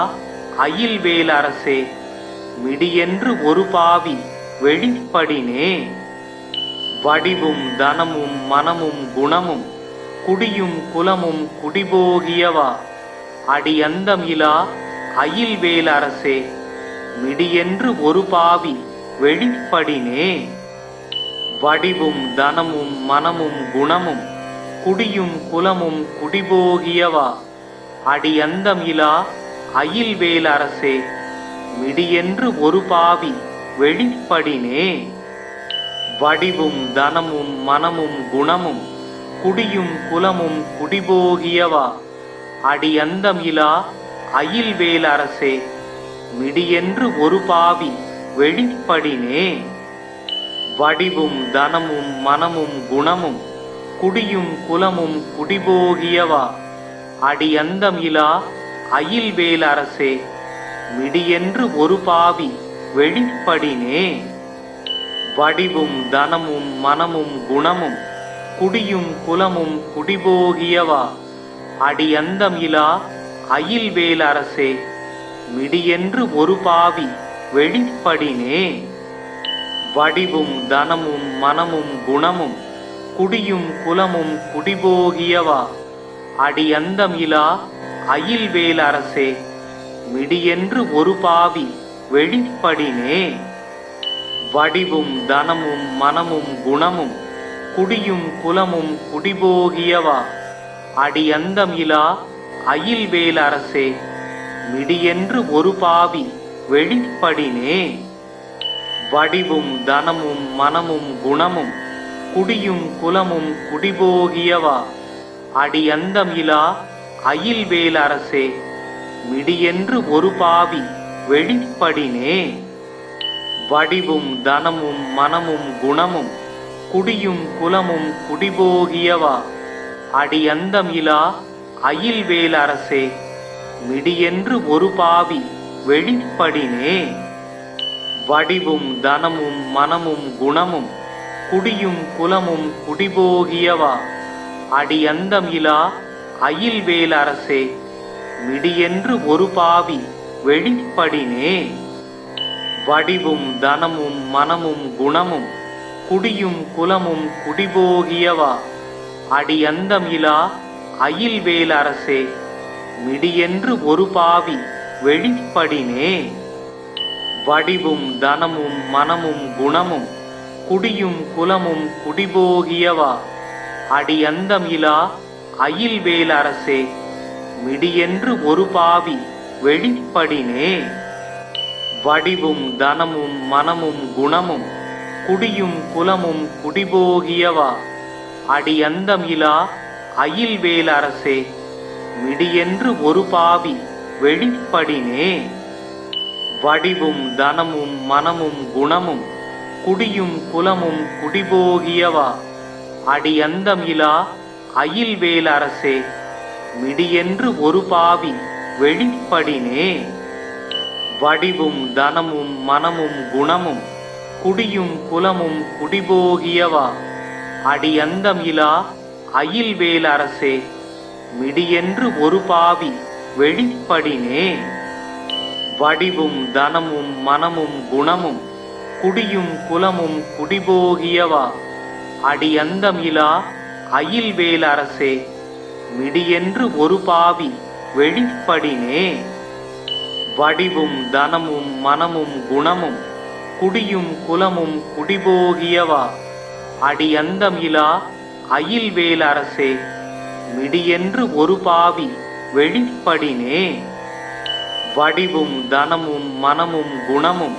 அயில்வேல் அரசே மிடியென்று ஒரு பாவி வெளிப்படினே. வடிவும் தனமும் மனமும் குணமும் குடியும் குலமும் குடிபோகியவா அடியந்தம் இலா அயில்வேல் அரசே மிடியென்று ஒரு பாவி வெளிப்படினே. வடிவும் தனமும் மனமும் குணமும் குடியும் குலமும் குடிபோகியவா அடியந்தம் இலா அயில்வேல் அரசே மிடியென்று ஒரு பாவி வெளிப்படினே. வடிவும் தனமும் மனமும் குணமும் குடியும் குலமும் குடிபோகியவா அடியந்தம் இலா அயில்வேல் அரசே, மிடியென்று ஒரு பாவி வெளிப்படினே. வடிவும் தனமும் மனமும் குணமும் குடியும் குலமும் குடிபோகியவா, அடியந்தம் இலா அயில்வேல் அரசே, மிடியென்று ஒரு பாவி வெளிப்படினே. வடிவும் தனமும் மனமும் குணமும் குடியும் குலமும் குடிபோகியவா, அடியந்தம் இலா அயில்வேல் அரசே, மிடியென்று ஒரு பாவி வெளிப்படினே. வடிவும் தனமும் மனமும் குணமும் குடியும் குலமும் குடிபோகியவா, அடியந்தம் இலா அயில்வேல் அரசே, மிடியென்று ஒரு பாவி வெளிப்படினே. வடிவும் தனமும் மனமும் குணமும் குடியும் குலமும் குடிபோகியவா, அடியந்தம் இலா அயில்வேல் அரசே, மிடியென்று ஒரு பாவி வெளிப்படினே. வடிவும் தனமும் மனமும் குணமும் குடியும் குலமும் குடிபோகியவா, அடியந்தம் இலா அயில்வேல் அரசே, மிடியென்று ஒரு பாவி வெளிப்படினே. வடிவும் தனமும் மனமும் குணமும் குடியும் குலமும் குடிபோகியவா, அடியந்தம் இலா அயில்வேல் அரசே, மிடியென்று ஒரு பாவி வெளிப்படினே. வடிவும் தனமும் மனமும் குணமும் குடியும் குலமும் குடிபோகியவா, அடியந்தம் இலா அயில்வேல் அரசே, மிடியென்று ஒரு பாவி வெளிப்படினே. வடிவும் தனமும் மனமும் குணமும் குடியும் குலமும் குடிபோகியவா, அடியந்தம் இலா அயில்வேல் அரசே, மிடியென்று ஒரு பாவி வெளிப்படினே. வடிவும் தனமும் மனமும் குணமும் குடியும் குலமும் குடிபோகியவா, அடியந்தம் இலா அயில்வேல் அரசே, மிடியென்று ஒரு பாவி வெளிப்படினே. வடிவும் தனமும் மனமும் குணமும் குடியும் குலமும் குடிபோகியவா, அடியந்தம் இலா அயில்வேல் அரசே, மிடியென்று ஒரு பாவி வெளிப்படினே. வடிவும் தனமும் மனமும் குணமும் குடியும் குலமும் குடிபோகியவா, அடியந்தம் இலா அயில்வேல் அரசே, மிடியென்று ஒரு பாவி வெளிப்படினே. வடிவும் தனமும் மனமும் குணமும் குடியும் குலமும் குடிபோகியவா, அடியந்தம் இலா அயில்வேல் அரசே, மிடியென்று ஒரு பாவி வெளிப்படினே. வடிவும் தனமும் மனமும் குணமும் குடியும் குலமும் குடிபோகியவா, அடியந்தம் இலா அயில்வேல் அரசே, மிடியென்று ஒரு பாவி வெளிப்படினே. வடிவும் தனமும் மனமும் குணமும் குடியும் குலமும் குடிபோகியவா, அடியந்தம் இலா அயில்வேல் அரசே, மிடியென்று ஒரு பாவி வெளிப்படினே. வடிவும் தனமும் மனமும் குணமும்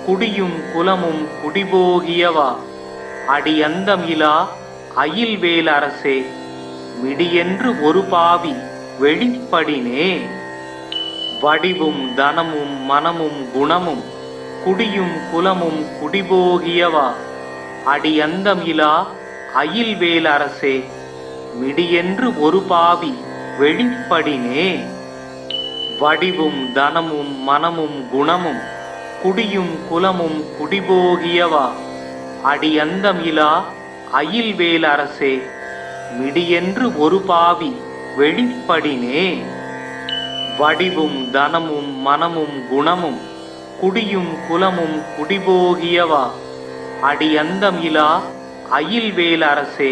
குடியும் குலமும் குடிபோகியவா, அடியந்தம் இலா அயில்வேல் அரசே, மிடியென்று ஒரு பாவி வெளிப்படினே. வடிவும் தனமும் மனமும் குணமும் குடியும் குலமும் குடிபோகியவா, அடியந்தம் இலா அயில்வேல் அரசே, மிடியென்று ஒரு பாவி வெளிப்படினே. வடிவும் தனமும் மனமும் குணமும் குடியும் குலமும் குடிபோகியவா, அடியந்தம் இலா அயில்வேல் அரசே, மிடியென்று ஒரு பாவி வெளிப்படினே. வடிவும் தனமும் மனமும் குணமும் குடியும் குலமும் குடிபோகியவா, அடியந்தம் இலா அயில்வேல் அரசே,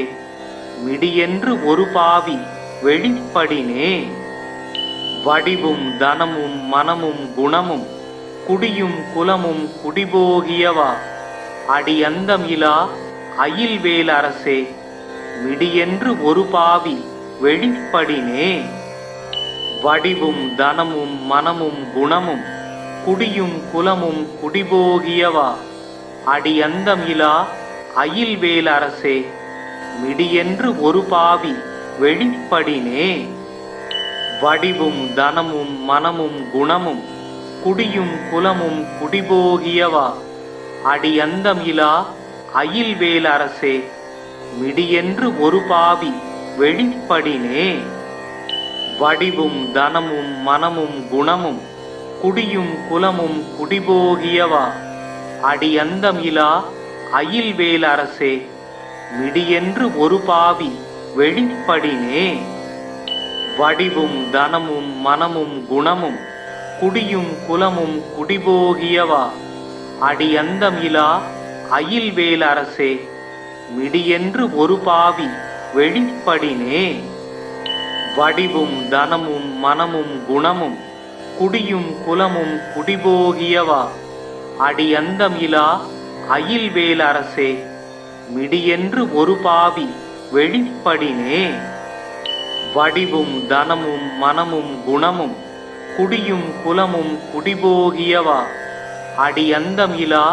மிடியென்று ஒரு பாவி வெளிப்படினே. வடிவும் தனமும் மனமும் குணமும் குடியும் குலமும் குடிபோகியவா, அடியந்தம் இலா அயில்வேல் அரசே, மிடியென்று ஒரு பாவி வெளிப்படினே. வடிவும் தனமும் மனமும் குணமும் குடியும் குலமும் குடிபோகியவா, அடியந்தம் இலா அயில்வேல் அரசே, மிடியென்று ஒரு பாவி வெளிப்படினே. வடிவும் தனமும் மனமும் குணமும் குடியும் குலமும் குடிபோகியவா அடியந்தம் இலா அயில்வேல் அரசே மிடியென்று ஒரு பாவி வெளிப்படினே. வடிவும் தனமும் மனமும் குணமும் குடியும் குலமும் குடிபோகியவா அடியந்தம் இலா அயில்வேல் அரசே மிடியென்று ஒரு பாவி வெளிப்படினே. வடிவும் தனமும் மனமும் குணமும் குடியும் குலமும் குடிபோகியவா அடியந்தம் இலா அயில்வேல் அரசே மிடியென்று ஒரு பாவி வெளிப்படினே. வடிவும் தனமும் மனமும் குணமும் குடியும் குலமும் குடிபோகியவா அடியந்தம் இலா அயில்வேல் அரசே மிடியென்று ஒரு பாவி வெளிப்படினே. வடிவும் தனமும் மனமும் குணமும் குடியும் குலமும் குடிபோகியவா அடியந்தம் இலா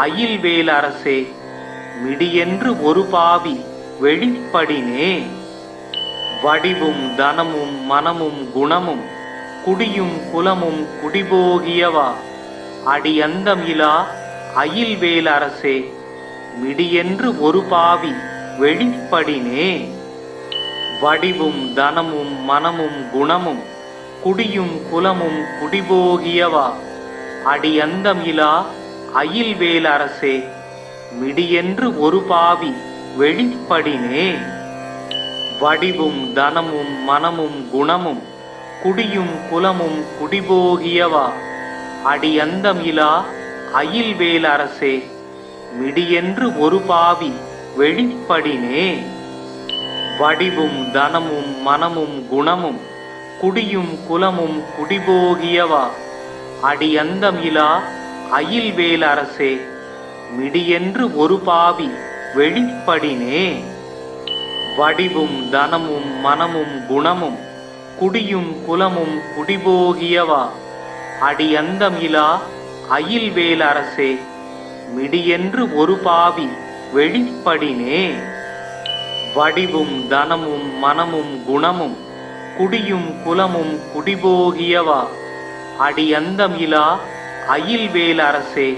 அயில்வேல் அரசே மிடியென்று ஒரு பாவி வெளிப்படினே. வடிவும் தனமும் மனமும் குணமும் குடியும் குலமும் குடிபோகியவா அடியந்தம் இலா அயில்வேல் அரசே மிடியென்று ஒரு பாவி வெளிப்படினே. வடிவும் தனமும் மனமும் குணமும் குடியும் குலமும் குடிபோகியவா அடியந்தம் இலா அயில்வேல் அரசே மிடியென்று ஒரு பாவி வெளிப்படினே. வடிவும் தனமும் மனமும் குணமும் குடியும் குலமும் குடிபோகியவா அடியந்தம் இலா அயில்வேல் அரசே மிடியென்று ஒரு பாவி வெளிப்படினே. வடிவும் தனமும் மனமும் குணமும் குடியும் குலமும் குடிபோகியவா அடியந்தம் இலா அயில்வேல் அரசே மிடியென்று ஒரு பாவி வெளிப்படினே. வடிவும் தனமும் மனமும் குணமும் குடியும் குலமும் குடிபோகியவா அடியந்தம் இலா அயில்வேல் அரசே மிடியென்று ஒரு பாவி வெளிப்படினே. வடிவும் தனமும் மனமும் குணமும் குடியும் குலமும் குடிபோகியவா அடியந்தம் இலா அயில்வேல் அரசே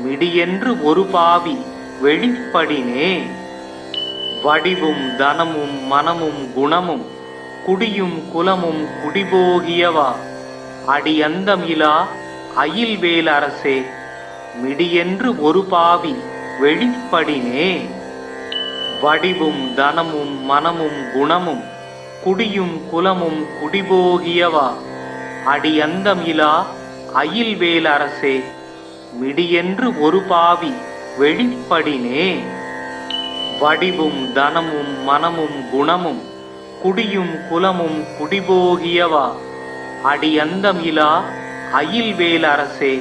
மிடியென்று ஒரு பாவி வெளிப்படினே. வடிவும் தனமும் மனமும் குணமும் குடியும் குலமும் குடிபோகியவா அடியந்தம் இலா அயில்வேல் அரசே மிடியென்று ஒரு பாவி வெளிப்படினே. வடிவும் தனமும் மனமும் குணமும் குடியும் குலமும் குடிபோகியவா அடியந்தம் இலா அயில்வேல் அரசே மிடியென்று ஒரு பாவி வெளிப்படினே. வடிவும் தனமும் மனமும் குணமும் குடியும் குலமும் குடிபோகியவா அடியந்தம் இலா அயில்வேல் அரசே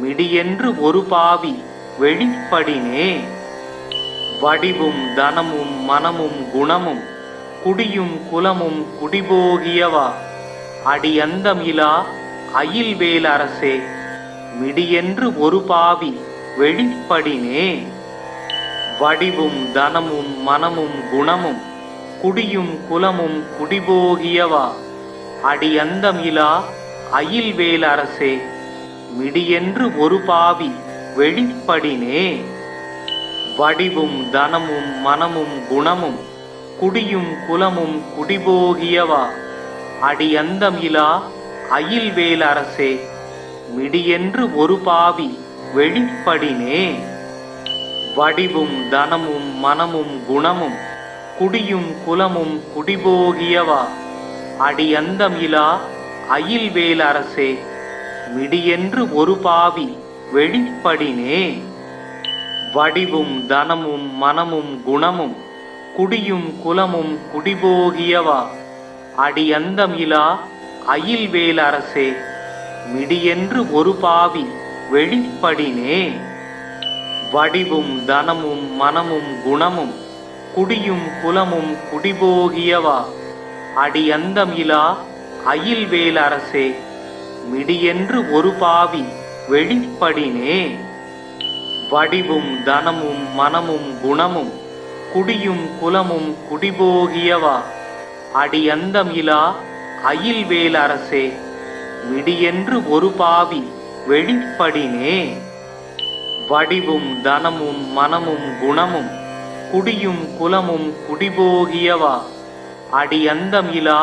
மிடியென்று ஒரு பாவி வெளிப்படினே. வடிவும் தனமும் மனமும் குணமும் குடியும் குலமும் குடிபோகியவா அடியந்தம் இலா அயில்வேல் அரசே மிடியென்று ஒரு பாவி வெளிப்படினே. வடிவும் தனமும் மனமும் குணமும் குடியும் குலமும் குடிபோகியவா அடியந்தம் இலா அயில்வேல் அரசே மிடியென்று ஒரு பாவி வெளிப்படினே. வடிவும் தனமும் மனமும் குணமும் குடியும் குலமும் குடிபோகியவா அடியந்தம் இலா அயில்வேல் அரசே மிடியென்று ஒரு பாவி வெளிப்படினே. வடிவும் தனமும் மனமும் குணமும் குடியும் குலமும் குடிபோகியவா அடியந்தம் இலா அயில்வேல் அரசே மிடியென்று ஒரு பாவி வெளிப்படினே. வடிவும் தனமும் மனமும் குணமும் குடியும் குலமும் குடிபோகியவா அடியந்தம் இலா அயில்வேல் அரசே மிடியென்று ஒரு பாவி வெளிப்படினே. வடிவும் தனமும் மனமும் குணமும் குடியும் குலமும் குடிபோகியவா அடியந்தம் இலா அயில்வேல் அரசே மிடியென்று ஒரு பாவி வெளிப்படினே. வடிவும் தனமும் மனமும் குணமும் குடியும் குலமும் குடிபோகியவா அடியந்தம் இலா அயில்வேல் அரசே, மிடியென்று ஒரு பாவி வெளிப்படினே. வடிவும் தனமும் மனமும் குணமும் குடியும் குலமும் குடிபோகியவா, அடியந்தம் இலா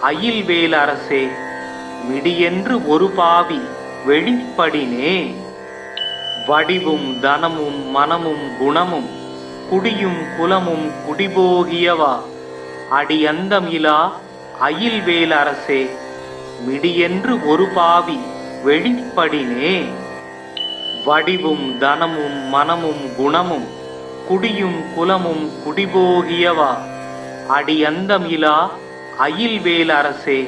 அயில்வேல் அரசே, மிடியென்று ஒரு பாவி வெளிப்படினே. வடிவும் தனமும் மனமும் குணமும் குடியும் குலமும் குடிபோகியவா, அடியந்தம் இலா அயில்வேல் அரசே, மிடியென்று ஒரு பாவி வெளிப்படினே. வடிவும் தனமும் மனமும் குணமும் குடியும் குலமும் குடிபோகியவா, அடியந்தம் இலா அயில்வேல் அரசே,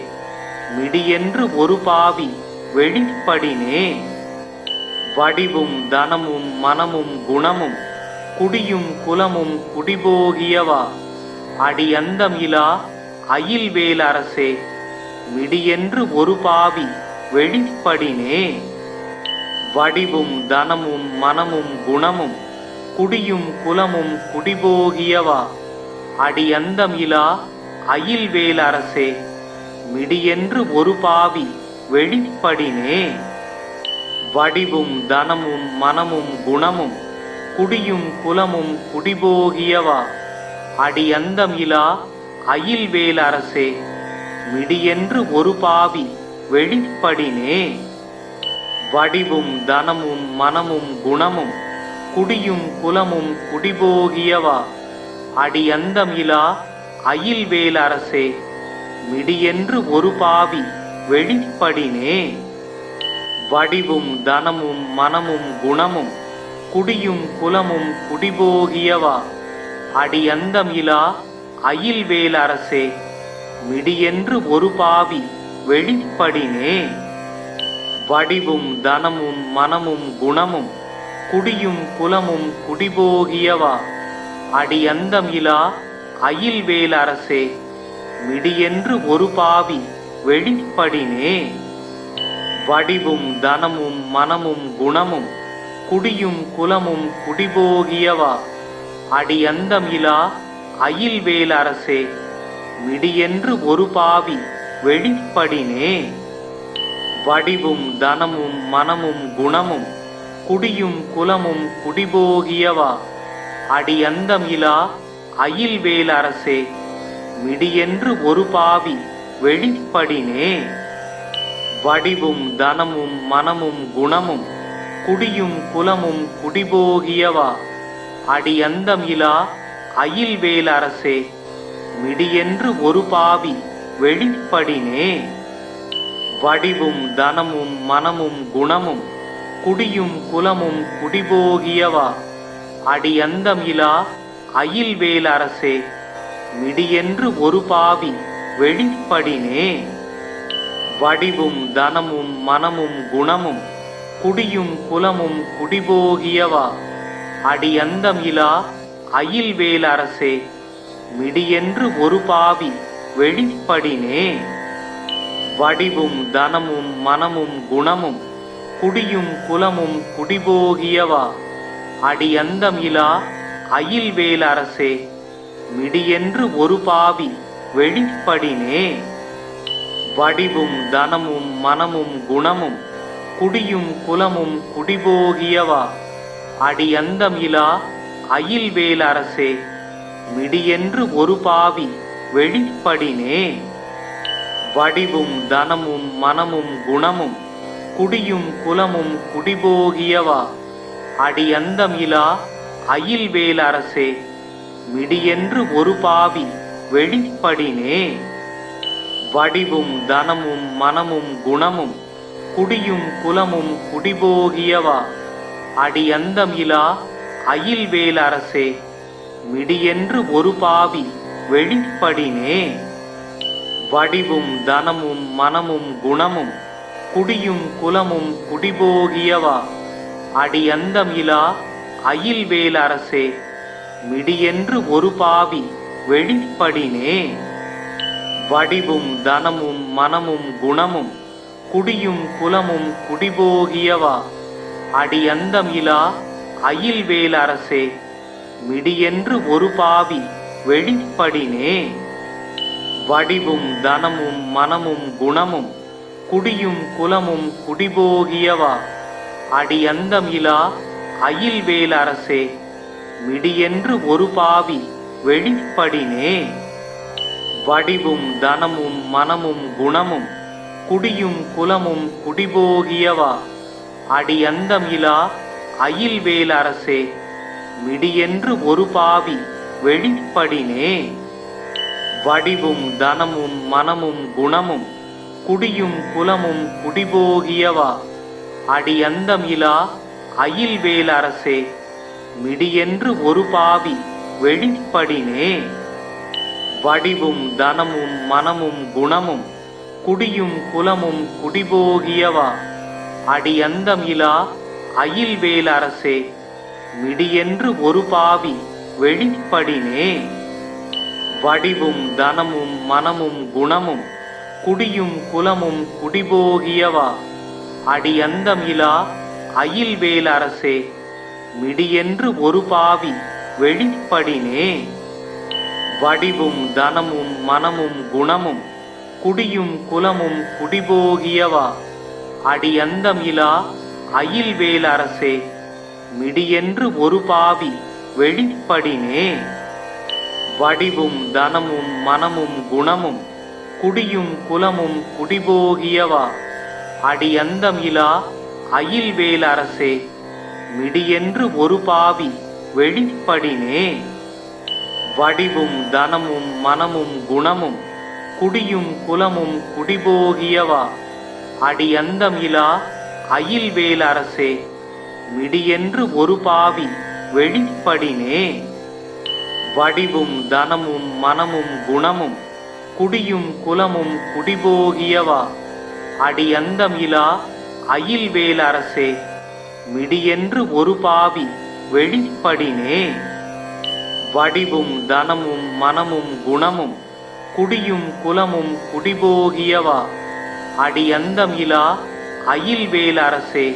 மிடியென்று ஒரு பாவி வெளிப்படினே. வடிவும் தனமும் மனமும் குணமும் குடியும் குலமும் குடிபோகியவா, அடியந்தம் இலா அயில்வேல் அரசே, மிடியென்று ஒரு பாவி வெளிப்படினே. வடிவும் தனமும் மனமும் குணமும் குடியும் குலமும் குடிபோகியவா, அடியந்தம் இலா அயில்வேல் அரசே, மிடியென்று ஒரு பாவி வெளிப்படினே. வடிவும் தனமும் மனமும் குணமும் குடியும் குலமும் குடிபோகியவா, அடியந்தம் இலா அயில்வேல் அரசே, மிடியென்று ஒரு பாவி வெளிப்படினே. வடிவும் தனமும் மனமும் குணமும் குடியும் குலமும் குடிபோகியவா, அடியந்தம் இலா அயில்வேல் அரசே, மிடியென்று ஒரு பாவி வெளிப்படினே. வடிவும் தனமும் மனமும் குணமும் குடியும் குலமும் குடிபோகியவா, அடியந்தம் இலா அயில்வேல் அரசே, மிடியென்று ஒரு பாவி வெளிப்படினே. வடிவும் தனமும் மனமும் குணமும் குடியும் குலமும் குடிபோகியவா, அடியந்தம் இலா அயில்வேல் அரசே, மிடியென்று ஒரு பாவி வெளிப்படினே. வடிவும் தனமும் மனமும் குணமும் குடியும் குலமும் குடிபோகியவா, அடியந்தம் இலா அயில்வேல் அரசே, மிடியென்று ஒரு பாவி வெளிப்படினே. வடிவும் தனமும் மனமும் குணமும் குடியும் குலமும் குடிபோகியவா, அடியந்தம் இலா அயில்வேல் அரசே, மிடியென்று ஒரு பாவி வெளிப்படினே. வடிவும் தனமும் மனமும் குணமும் குடியும் குலமும் குடிபோகியவா, அடியந்தம் இலா அயில்வேல் அரசே, மிடியென்று ஒரு பாவி வெளிப்படினே. வடிவும் தனமும் மனமும் குணமும் குடியும் குலமும் குடிபோகியவா, அடியந்தம் இலா அயில்வேல் அரசே, மிடியென்று ஒரு பாவி வெளிப்படினே. வடிவும் தனமும் மனமும் குணமும் குடியும் குலமும் குடிபோகியவா, அடியந்தம் இலா அயில்வேல் அரசே, மிடியென்று ஒரு பாவி வெளிப்படினே. வடிவும் தனமும் மனமும் குணமும் குடியும் குலமும் குடிபோகியவா, அடியந்தம் இலா அயில்வேல் அரசே, மிடியென்று ஒரு பாவி வெளிப்படினே. வடிவும் தனமும் மனமும் குணமும் குடியும் குலமும் குடிபோகியவா, அடியந்தம் இலா அயில்வேல் அரசே, மிடியென்று ஒரு பாவி வெளிப்படினே. வடிவும் தனமும் மனமும் குணமும் குடியும் குலமும் குடிபோகியவா, அடியந்தம் இலா அயில்வேல் அரசே, மிடியென்று ஒரு பாவி வெளிப்படினே. வடிவும் தனமும் மனமும் குணமும் குடியும் குலமும் குடிபோகியவா, அடியந்தம் இலா அயில்வேல் அரசே, மிடியென்று ஒரு பாவி வெளிப்படினே. வடிவும் தனமும் மனமும் குணமும் குடியும் குலமும் குடிபோகியவா, அடியந்தம் இலா அயில்வேல் அரசே, மிடியென்று ஒரு பாவி வெளிப்படினே. வடிவும் தனமும் மனமும் குணமும் குடியும் குலமும் குடிபோகியவா, அடியந்தம் இலா அயில்வேல் அரசே, மிடியென்று ஒரு பாவி வெளிப்படினே. வடிவும் தனமும் மனமும் குணமும் குடியும் குலமும் குடிபோகியவா அடியந்தம் இலா அயில்வேல் அரசே மிடியென்று ஒரு பாவி வெளிப்படினே. வடிவும் தனமும் மனமும் குணமும் குடியும் குலமும் குடிபோகியவா அடியந்தம் இலா அயில்வேல் அரசே மிடியென்று ஒரு பாவி வெளிப்படினே. வடிவும் தனமும் மனமும் குணமும் குடியும் குலமும் குடிபோகியவா அடியந்தம் இலா அயில்வேல் அரசே மிடியென்று ஒரு பாவி வெளிப்படினே. வடிவும் தனமும் மனமும் குணமும் குடியும் குலமும் குடிபோகியவா அடியந்தம் இலா அயில்வேல் அரசே மிடியென்று ஒரு பாவி வெளிப்படினே. வடிவும் தனமும் மனமும் குணமும் குடியும் குலமும் குடிபோகியவா அடியந்தம் இலா அயில்வேல் அரசே மிடியென்று ஒரு பாவி வெளிப்படினே. வடிவும் தனமும் மனமும் குணமும் குடியும் குலமும் குடிபோகியவா அடியந்தம் இலா அயில்வேல் அரசே மிடியென்று ஒரு பாவி வெளிப்படினே. வடிவும் தனமும் மனமும் குணமும் குடியும் குலமும் குடிபோகியவா அடியந்தம் இலா அயில்வேல் அரசே மிடியென்று ஒரு பாவி வெளிப்படினே. வடிவும் தனமும் மனமும் குணமும் குடியும் குலமும் குடிபோகியவா அடியந்தம் இலா அயில்வேல் அரசே மிடியென்று ஒரு பாவி வெளிப்படினே. வடிவும் தனமும் மனமும் குணமும் குடியும் குலமும் குடிபோகியவா அடியந்தம் இலா அயில்வேல் அரசே மிடியென்று ஒரு பாவி வெளிப்படினே. வடிவும் தனமும் மனமும் குணமும் குடியும் குலமும் குடிபோகியவா அடியந்தம் இலா அயில்வேல் அரசே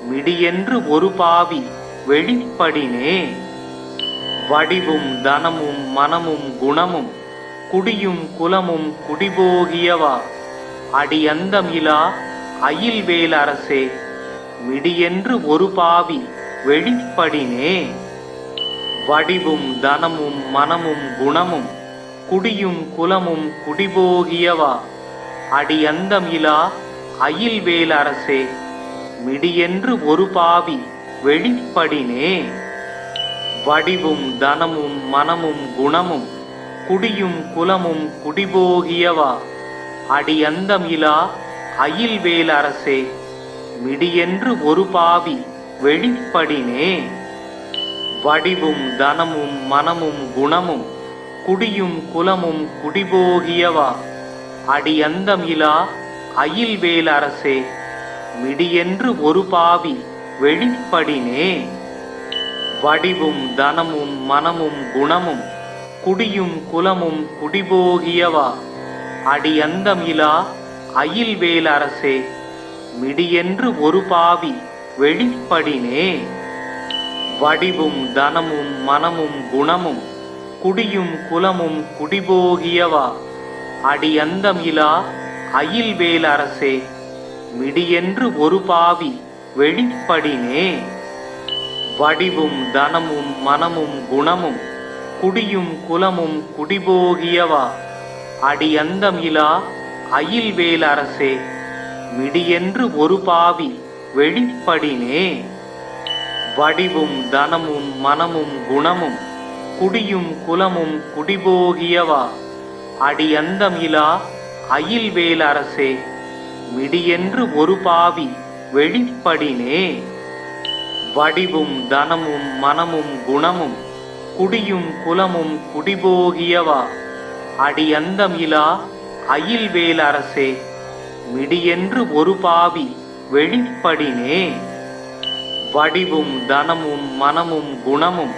மிடியென்று ஒரு பாவி வெளிப்படினே. வடிவும் தனமும் மனமும் குணமும் குடியும் குலமும் குடிபோகியவா அடியந்தம் இலா அயில்வேல் அரசே மிடியென்று ஒரு பாவி வெளிப்படினே. வடிவும் தனமும் மனமும் குணமும் குடியும் குலமும் குடிபோகியவா அடியந்தம் இலா அயில்வேல் அரசே மிடியென்று ஒரு பாவி வெளிப்படினே. வடிவும் தனமும் மனமும் குணமும் குடியும் குலமும் குடிபோகியவா அடியந்தம் இலா அயில்வேல் அரசே மிடியென்று ஒரு பாவி வெளிப்படினே. வடிவும் தனமும் மனமும் குணமும் குடியும் குலமும் குடிபோகியவா அடியந்தம் இலா அயில்வேல் அரசே மிடியென்று ஒரு பாவி வெளிப்படினே. வடிவும் தனமும் மனமும் குணமும் குடியும் குலமும் குடிபோகியவா அடியந்தம் இலா அயில்வேல் அரசே மிடியென்று ஒரு பாவி வெளிப்படினே. வடிவும் தனமும் மனமும் குணமும் குடியும் குலமும் குடிபோகியவா அடியந்தம் இலா அயில்வேல் அரசே மிடியென்று ஒரு பாவி வெளிப்படினே. வடிவும் தனமும் மனமும் குணமும் குடியும் குலமும் குடிபோகியவா அடியந்தம் இலா அயில்வேல் அரசே மிடியென்று ஒரு பாவி வெளிப்படினே. வடிவும் தனமும் மனமும் குணமும் குடியும் குலமும் குடிபோகியவா அடியந்தம் இலா அயில்வேல் அரசே மிடியென்று ஒரு பாவி வெளிப்படினே. வடிவும் தனமும் மனமும் குணமும் குடியும் குலமும் குடிபோகியவா அடியந்தம் இலா அயில்வேல் அரசே மிடியென்று ஒரு பாவி வெளிப்படினே. வடிவும் தனமும் மனமும் குணமும்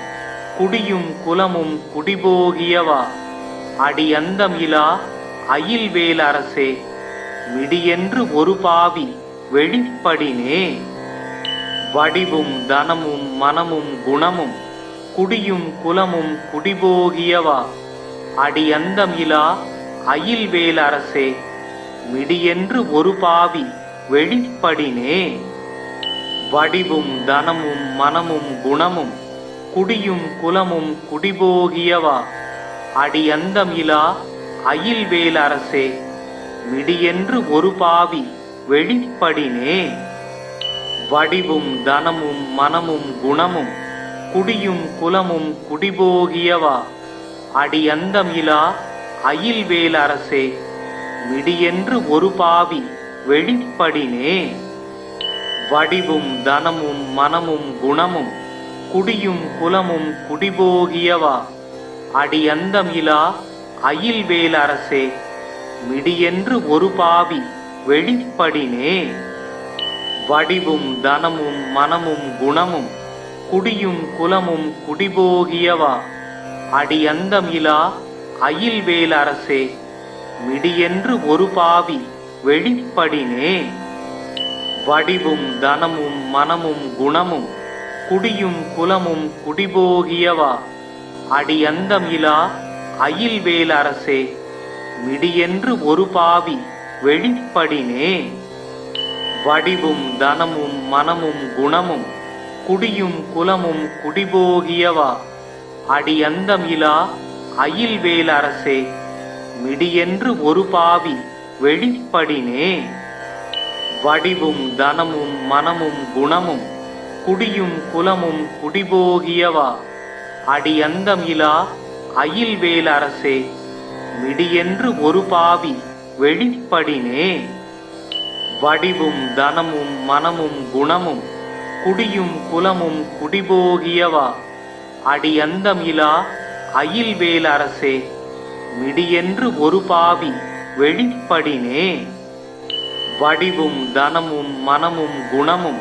குடியும் குலமும் குடிபோகியவா அடியந்தம் இலா அயில்வேல் அரசே மிடியென்று ஒரு பாவி வெளிப்படினே. வடிவும் தனமும் மனமும் குணமும் குடியும் குலமும் குடிபோகியவா அடியந்தம் இலா அயில்வேல் அரசே, மிடியென்று ஒரு பாவி வெளிப்படினே. வடிவும் தனமும் மனமும் குணமும் குடியும் குலமும் குடிபோகியவா, அடியந்தம் இலா அயில்வேல் அரசே, மிடியென்று ஒரு பாவி வெளிப்படினே. வடிவும் தனமும் மனமும் குணமும் குடியும் குலமும் குடிபோகியவா, அடியந்தம் இலா அயில்வேல் அரசே, மிடியென்று ஒரு பாவி வெளிப்படினே. வடிவும் தனமும் மனமும் குணமும் குடியும் குலமும் குடிபோகியவா, அடியந்தம் இலா அயில்வேல் அரசே, மிடியென்று ஒரு பாவி வெளிப்படினே. வடிவும் தனமும் மனமும் குணமும் குடியும் குலமும் குடிபோகியவா, அடியந்தம் இலா அயில்வேல் அரசே, மிடியென்று ஒரு பாவி வெளிப்படினே. வடிவும் தனமும் மனமும் குணமும் குடியும் குலமும் குடிபோகியவா, அடியந்தம் இலா அயில்வேல் அரசே, மிடியென்று ஒரு பாவி வெளிப்படினே. வடிவும் தனமும் மனமும் குணமும் குடியும் குலமும் குடிபோகியவா, அடியந்தம் இலா அயில்வேல் அரசே, மிடியென்று ஒரு பாவி வெளிப்படினே. வடிவும் தனமும் மனமும் குணமும் குடியும் குலமும் குடிபோகியவா, அடியந்தம் இலா அயில்வேல் அரசே, மிடியென்று ஒரு பாவி வெளிப்படினே. வடிவும் தனமும் மனமும் குணமும் குடியும் குலமும் குடிபோகியவா, அடியந்தம் இலா அயில்வேல் அரசே, மிடியென்று ஒரு பாவி வெளிப்படினே. வடிவும் தனமும் மனமும் குணமும்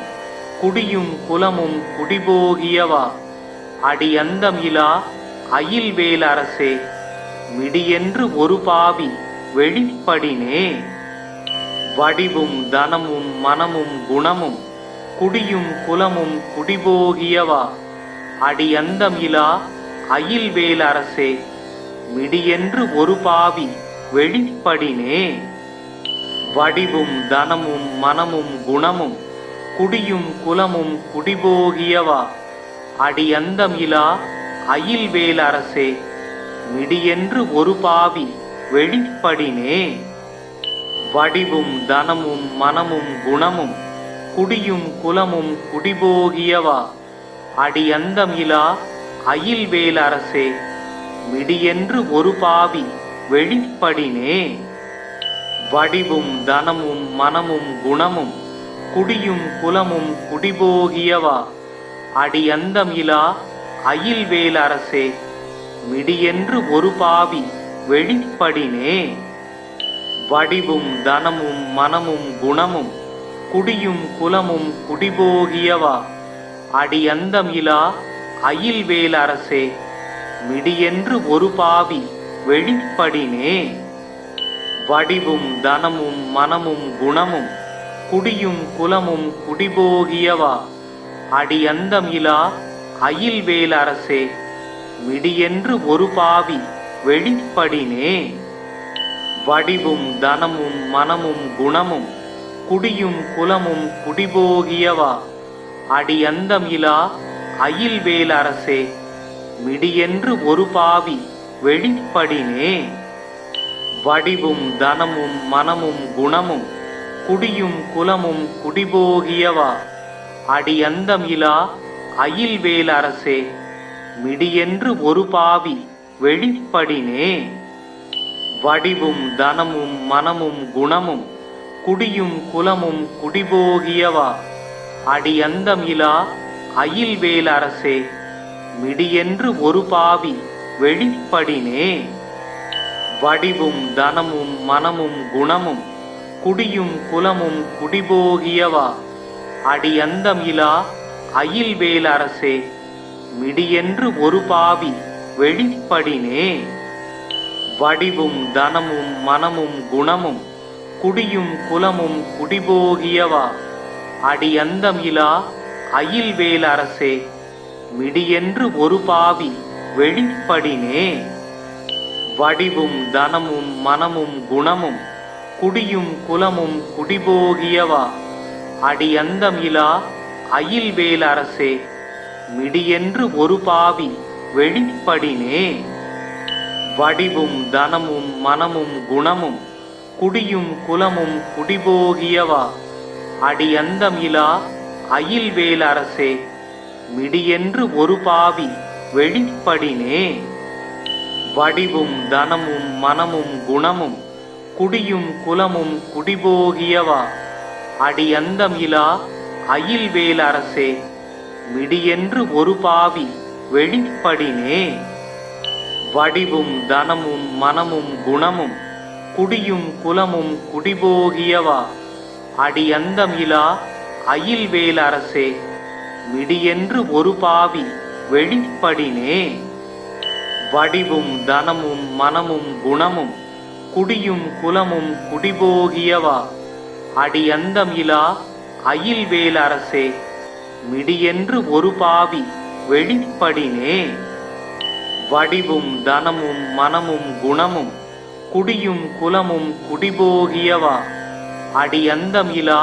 குடியும் குலமும் குடிபோகியவா, அடியந்தம் இலா அயில்வேல் அரசே, மிடியென்று ஒரு பாவி வெளிப்படினே. வடிவும் தனமும் மனமும் குணமும் குடியும் குலமும் குடிபோகியவா, அடியந்தம் இலா அயில்வேல் அரசே, மிடியென்று ஒரு பாவி வெளிப்படினே. வடிவும் தனமும் மனமும் குணமும் குடியும் குலமும் குடிபோகியவா, அடியந்தம் இலா அயில்வேல் அரசே, மிடியென்று ஒரு பாவி வெளிப்படினே. வடிவும் தனமும் மனமும் குணமும் குடியும் குலமும் குடிபோகியவா, அடியந்தம் இலா அயில்வேல் அரசே, மிடியென்று ஒரு பாவி வெளிப்படினே. வடிவும் தனமும் மனமும் குணமும் குடியும் குலமும் குடிபோகியவா, அடியந்தம் இலா அயில்வேல் அரசே, மிடியென்று ஒரு பாவி வெளிப்படினே. வடிவும் தனமும் மனமும் குணமும் குடியும் குலமும் குடிபோகியவா, அடியந்தம் இலா அயில்வேல் அரசே, மிடியென்று ஒரு பாவி வெளிப்படினே. வடிவும் தனமும் மனமும் குணமும் குடியும் குலமும் குடிபோகியவா, அடியந்தம் இலா அயில்வேல் அரசே, மிடியென்று ஒரு பாவி வெளிப்படினே. வடிவும் தனமும் மனமும் குணமும் குடியும் குலமும் குடிபோகியவா, அடியந்தம் இலா அயில்வேல் அரசே, மிடியென்று ஒரு பாவி வெளிப்படினே. வடிவும் தனமும் மனமும் குணமும் குடியும் குலமும் குடிபோகியவா, அடியந்தம் இலா அயில்வேல் அரசே, மிடியென்று ஒரு பாவி வெளிப்படினே. வடிவும் தனமும் மனமும் குணமும் குடியும் குலமும் குடிபோகியவா, அடியந்தம் இலா அயில்வேல் அரசே, மிடியென்று ஒரு பாவி வெளிப்படினே. வடிவும் தனமும் மனமும் குணமும் குடியும் குலமும் குடிபோகியவா, அடியந்தம் இலா அயில்வேல் அரசே, மிடியென்று ஒரு பாவி வெளிப்படினே. வடிவும் தனமும் மனமும் குணமும் குடியும் குலமும் குடிபோகியவா, அடியந்தம் இலா அயில்வேல் அரசே, மிடியென்று ஒரு பாவி வெளிப்படினே. வடிவும் தனமும் மனமும் குணமும் குடியும் குலமும் குடிபோகியவா அடியந்தம் இலா அயில்வேல் அரசே மிடியென்று ஒரு பாவி வெளிப்படினே. வடிவும் தனமும் மனமும் குணமும் குடியும் குலமும் குடிபோகியவா அடியந்தம் இலா அயில்வேல் அரசே மிடியென்று ஒரு பாவி வெளிப்படினே. வடிவும் தனமும் மனமும் குணமும் குடியும் குலமும் குடிபோகியவா அடியந்தம் இலா அயில்வேல் அரசே மிடியென்று ஒரு பாவி வெளிப்படினே. வடிவும் தனமும் மனமும் குணமும் குடியும் குலமும் குடிபோகியவா அடியந்தம் இலா அயில்வேல் அரசே மிடியென்று ஒரு பாவி வெளிப்படினே. வடிவும் தனமும் மனமும் குணமும் குடியும் குலமும் குடிபோகியவா அடியந்தம் இலா அயில்வேல் அரசே மிடியென்று ஒரு பாவி வெளிப்படினே. வடிவும் தனமும் மனமும் குணமும் குடியும் குலமும் குடிபோகியவா அடியந்தம் இலா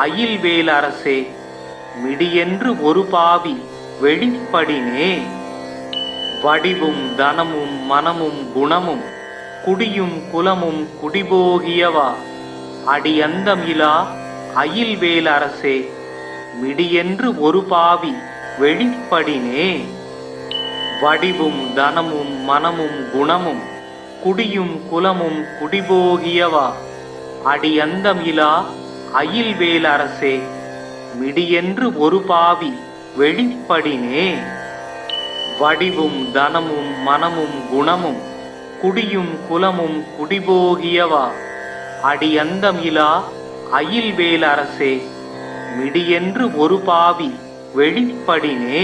அயில்வேல் அரசே மிடியென்று ஒரு பாவி வெளிப்படினே. வடிவும் தனமும் மனமும் குணமும் குடியும் குலமும் குடிபோகியவா அடியந்தம் இலா அயில்வேல் அரசே மிடியென்று ஒரு பாவி வெளிப்படினே. வடிவும் தனமும் மனமும் குணமும் குடியும் குலமும் குடிபோகியவா அடியந்தம் இலா அயில்வேல் அரசே மிடியென்று ஒரு பாவி வெளிப்படினே. வடிவும் தனமும் மனமும் குணமும் குடியும் குலமும் குடிபோகியவா அடியந்தம் இலா அயில்வேல் அரசே மிடியென்று ஒரு பாவி வெளிப்படினே.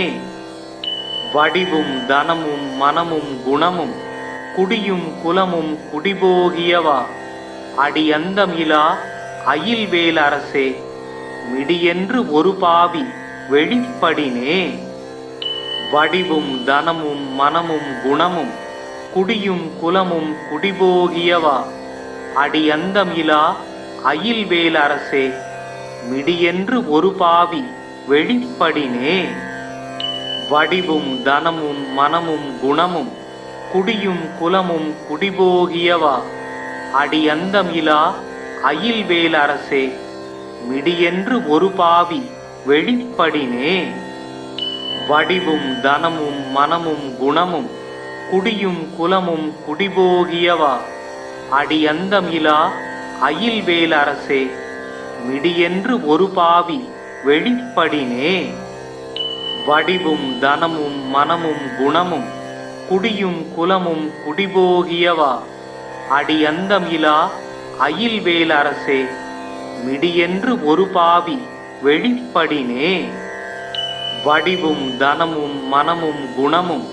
வடிவும் தனமும் மனமும் குணமும் குடியும் குலமும் குடிபோகியவா அடியந்தம் இலா அயில்வேல் அரசே மிடியென்று ஒரு பாவி வெளிப்படினே. வடிவும் தனமும் மனமும் குணமும் குடியும் குலமும் குடிபோகியவா அடியந்தம் இலா அயில்வேல் அரசே மிடியென்று ஒரு பாவி வெளிப்படினே. வடிவும் தனமும் மனமும் குணமும் குடியும் குலமும் குடிபோகியவா அடியந்தம் இலா அயில்வேல் அரசே மிடியென்று ஒரு பாவி வெளிப்படினே. வடிவும் தனமும் மனமும் குணமும் குடியும் குலமும் குடிபோகியவா அடியந்தம் இலா அயில்வேல் அரசே மிடியென்று ஒரு பாவி வெளிப்படினே. வடிவும் தனமும் மனமும் குணமும் குடியும் குலமும் குடிபோகியவா அடியந்தம் இலா அயில்வேல் அரசே மிடியென்று ஒரு பாவி வெளிப்படினே. வடிவும் தனமும் மனமும் குணமும்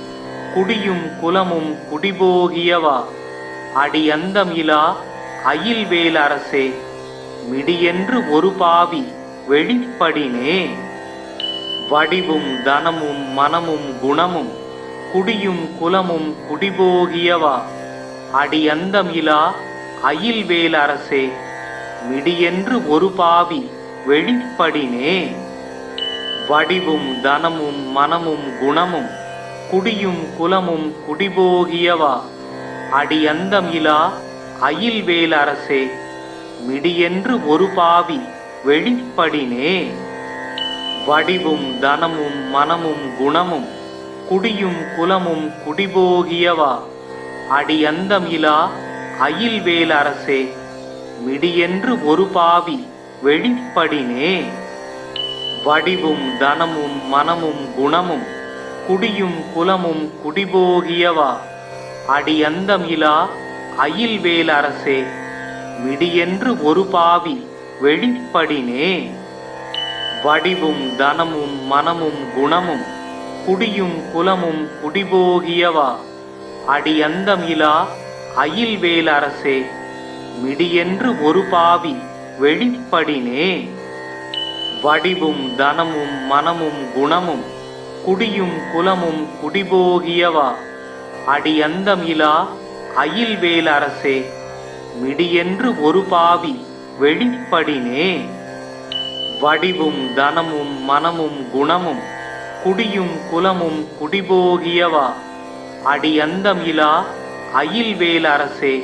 குடியும் குலமும் குடிபோகியவா அடியந்தம் இலா அயில்வேல் அரசே மிடியென்று ஒரு பாவி வெளிப்படினே. வடிவும் தனமும் மனமும் குணமும் குடியும் குலமும் குடிபோகியவா அடியந்தம் இலா அயில்வேல் அரசே மிடியென்று ஒரு பாவி வெளிப்படினே. வடிவும் தனமும் மனமும் குணமும் குடியும் குலமும் குடிபோகியவா அடியந்தம் இலா அயில்வேல் அரசே மிடியென்று ஒரு பாவி வெளிப்படினே. வடிவும் தனமும் மனமும் குணமும் குடியும் குலமும் குடிபோகியவா அடியந்தம் இலா அயில்வேல் அரசே மிடியென்று ஒரு பாவி வெளிப்படினே. வடிவும் தனமும் மனமும் குணமும் குடியும் குலமும் குடிபோகியவா அடியந்தம் இலா அயில்வேல் அரசே மிடியென்று ஒரு பாவி வெளிப்படினே. வடிவும் தனமும் மனமும் குணமும் குடியும் குலமும் குடிபோகியவா அடியந்தம் இலா அயில்வேல் அரசே மிடியென்று ஒரு பாவி வெளிப்படினே. வடிவும் தனமும் மனமும் குணமும் குடியும் குலமும் குடிபோகியவா அடியந்தம் இலா அயில்வேல் அரசே, மிடியென்று ஒரு பாவி வெளிப்படினே. வடிவும் தனமும் மனமும் குணமும் குடியும் குலமும் குடிபோகியவா, அடியந்தம் இலா அயில்வேல் அரசே,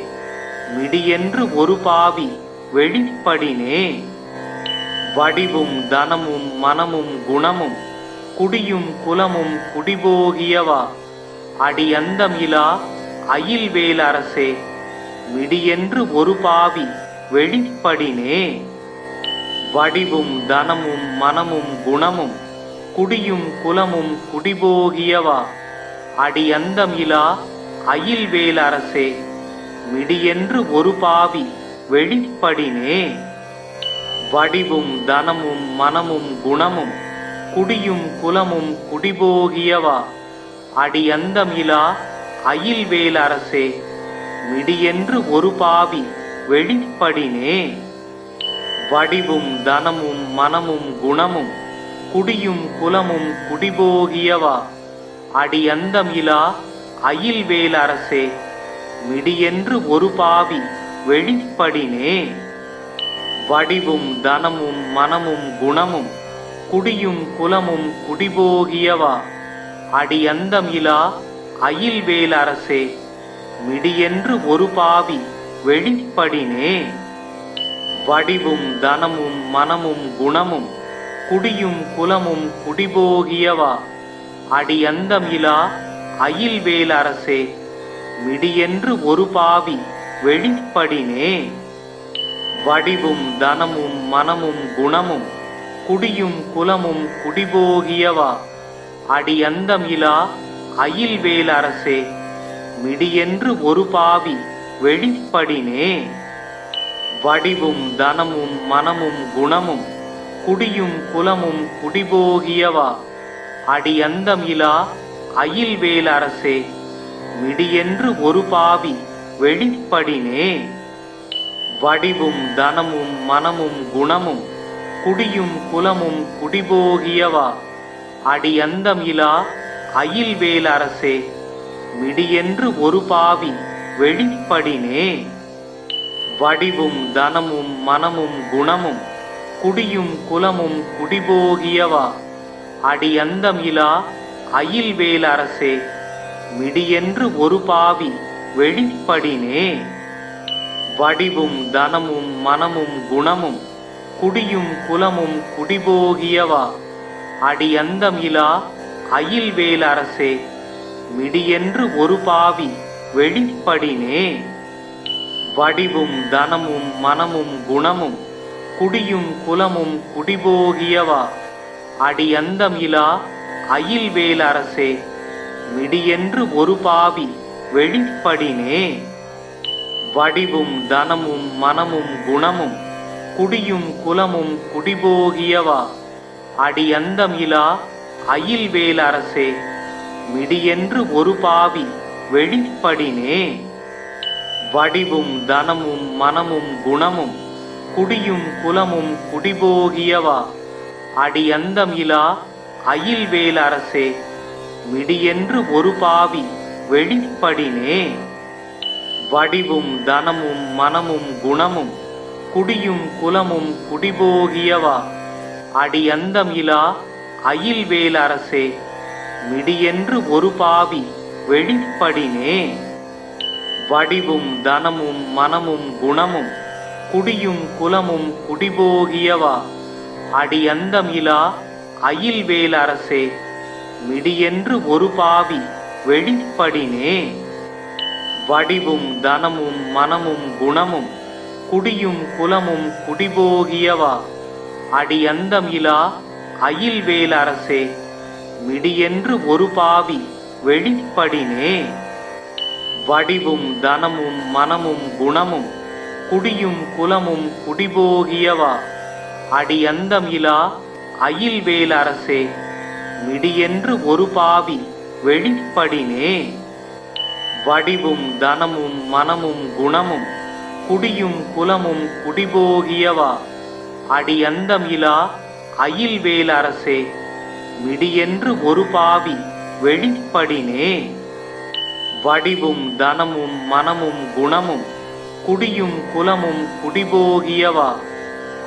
மிடியென்று ஒரு பாவி வெளிப்படினே. வடிவும் தனமும் மனமும் குணமும் குடியும் குலமும் குடிபோகியவா, அடியந்தம் இலா அயில்வேல் அரசே, மிடியென்று ஒரு பாவி வெளிப்படினே. வடிவும் தனமும் மனமும் குணமும் குடியும் குலமும் குடிபோகியவா, அடியந்தம் இலா அயில்வேல் அரசே, மிடியென்று ஒரு பாவி வெளிப்படினே. வடிவும் தனமும் மனமும் குணமும் குடியும் குலமும் குடிபோகியவா, அடியந்தம் இலா அயில்வேல் அரசே, மிடியென்று ஒரு பாவி வெளிப்படினே. வடிவும் தனமும் மனமும் குணமும் குடியும் குலமும் குடிபோகியவா, அடியந்தம் இலா அயில்வேல் அரசே, மிடியென்று ஒரு பாவி வெளிப்படினே. வடிவும் தனமும் மனமும் குணமும் குடியும் குலமும் குடிபோகியவா, அடியந்தம் இலா அயில்வேல் அரசே, மிடியென்று ஒரு பாவி வெளிப்படினே. வடிவும் தனமும் மனமும் குணமும் குடியும் குலமும் குடிபோகியவா, அடியந்தம் இலா அயில்வேல் அரசே, மிடியென்று ஒரு பாவி வெளிப்படினே. வடிவும் தனமும் மனமும் குணமும் குடியும் குலமும் குடிபோகியவா, அடியந்தம் இலா அயில்வேல் அரசே, மிடியென்று ஒரு பாவி வெளிப்படினே. வடிவும் தனமும் மனமும் குணமும் குடியும் குலமும் குடிபோகியவா, அடியந்தம் இலா அயில்வேல் அரசே, மிடியென்று ஒரு பாவி வெளிப்படினே. வடிவும் தனமும் மனமும் குணமும் குடியும் குலமும் குடிபோகியவா, அடியந்தம் இலா அயில்வேல் அரசே, மிடியென்று ஒரு பாவி வெளிப்படினே. வடிவும் தனமும் மனமும் குணமும் குடியும் குலமும் குடிபோகியவா, அடியந்தம் இலா அயில்வேல் அரசே, மிடியென்று ஒரு பாவி வெளிப்படினே. வடிவும் தனமும் மனமும் குணமும் குடியும் குலமும் குடிபோகியவா, அடியந்தம் இலா அயில்வேல் அரசே, மிடியென்று ஒரு பாவி வெளிப்படினே. வடிவும் தனமும் மனமும் குணமும் குடியும் குலமும் குடிபோகியவா, அடியந்தம் இலா அயில்வேல் அரசே, மிடியென்று ஒரு பாவி வெளிப்படினே. வடிவும் தனமும் மனமும் குணமும் குடியும் குலமும் குடிபோகியவா, அடியந்தம் இலா அயில்வேல் அரசே, மிடியென்று ஒரு பாவி வெளிப்படினே. வடிவும் தனமும் மனமும் குணமும் குடியும் குலமும் குடிபோகியவா, அடியந்தம் இலா அயில்வேல் அரசே, மிடியென்று ஒரு பாவி வெளிப்படினே. வடிவும் தனமும் மனமும் குணமும் குடியும் குலமும் குடிபோகியவா, அடியந்தம் இலா அயில்வேல் அரசே, மிடியென்று ஒரு பாவி வெளிப்படினே. வடிவும் தனமும் மனமும் குணமும் குடியும் குலமும் குடிபோகியவா, அடியந்தம் இலா அயில்வேல் அரசே, மிடியென்று ஒரு பாவி வெளிப்படினே. வடிவும் தனமும் மனமும் குணமும் குடியும் குலமும் குடிபோகியவா, அடியந்தம் இலா அயில்வேல் அரசே, மிடியென்று ஒரு பாவி வெளிப்படினே. வடிவும் தனமும் மனமும் குணமும் குடியும் குலமும் குடிபோகியவா, அடியந்தம் இலா அயில்வேல் அரசே, மிடியென்று ஒரு பாவி வெளிப்படினே. வடிவும் தனமும் மனமும் குணமும் குடியும் குலமும் குடிபோகியவா, அடியந்தம் இலா அயில்வேல் அரசே, மிடியென்று ஒரு பாவி வெளிப்படினே. வடிவும் தனமும் மனமும் குணமும் குடியும் குலமும் குடிபோகியவா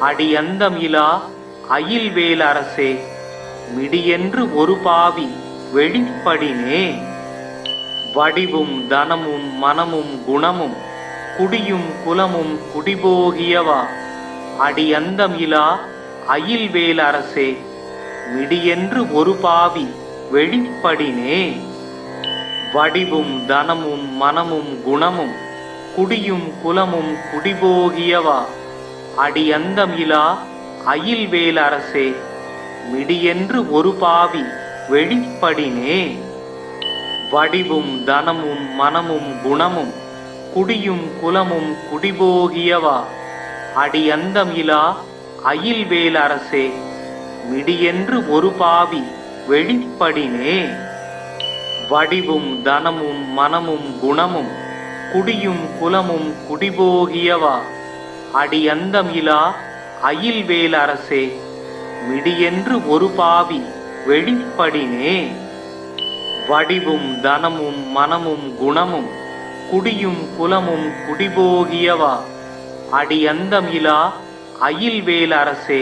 அடியந்தம் இலா அயில்வேல் அரசே மிடியென்று ஒரு பாவி வெளிப்படினே. வடிவும் தனமும் மனமும் குணமும் குடியும் குலமும் குடிபோகியவா அடியந்தம் இலா அயில்வேல் அரசே மிடியென்று ஒரு பாவி வெளிப்படினே. வடிவும் தனமும் மனமும் குணமும் குடியும் குலமும் குடிபோகியவா அடியந்தம் இலா அயில்வேல் அரசே மிடியென்று ஒரு பாவி வெளிப்படினே. வடிவும் தனமும் மனமும் குணமும் குடியும் குலமும் குடிபோகியவா அடியந்தம் இலா அயில்வேல் அரசே மிடியென்று ஒரு பாவி வெளிப்படினே. வடிவும் தனமும் மனமும் குணமும் குடியும் குலமும் குடிபோகியவா அடியந்தம் இலா அயில்வேல் அரசே மிடியென்று ஒரு பாவி வெளிப்படினே. வடிவும் தனமும் மனமும் குணமும் குடியும் குலமும் குடிபோகியவா அடியந்தம் இலா அயில்வேல் அரசே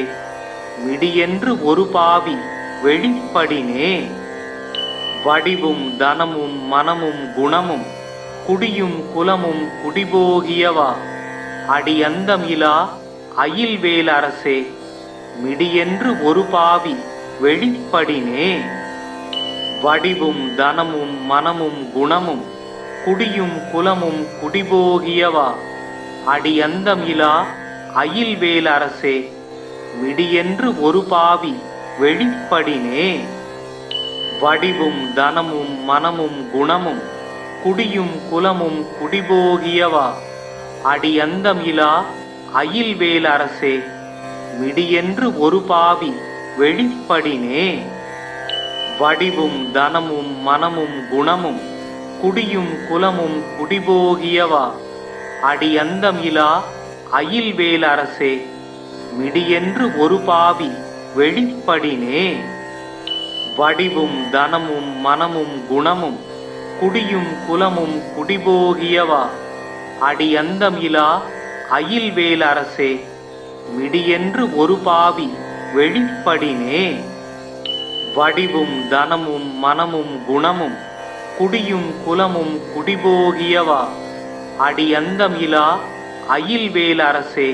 மிடியென்று ஒரு பாவி வெளிப்படினே. வடிவும் தனமும் மனமும் குணமும் குடியும் குலமும் குடிபோகியவா அடியந்தம் இலா அயில்வேல் அரசே மிடியென்று ஒரு பாவி வெளிப்படினே. வடிவும் தனமும் மனமும் குணமும் குடியும் குலமும் குடிபோகியவா அடியந்தம் இலா அயில்வேல் அரசே மிடியென்று ஒரு பாவி வெளிப்படினே. வடிவும் தனமும் மனமும் குணமும் குடியும் குலமும் குடிபோகியவா அடியந்தம் இலா அயில்வேல் அரசே மிடியென்று ஒரு பாவி வெளிப்படினே. வடிவும் தனமும் மனமும் குணமும் குடியும் குலமும் குடிபோகியவா அடியந்தம் இலா அயில்வேல் அரசே மிடியென்று ஒரு பாவி வெளிப்படினே. வடிவும் தனமும் மனமும் குணமும் குடியும் குலமும் குடிபோகியவா அடியந்தம் இலா அயில்வேல் அரசே மிடியென்று ஒரு பாவி வெளிப்படினே. வடிவும் தனமும் மனமும் குணமும் குடியும் குலமும் குடிபோகியவா அடியந்தம் இலா அயில்வேல் அரசே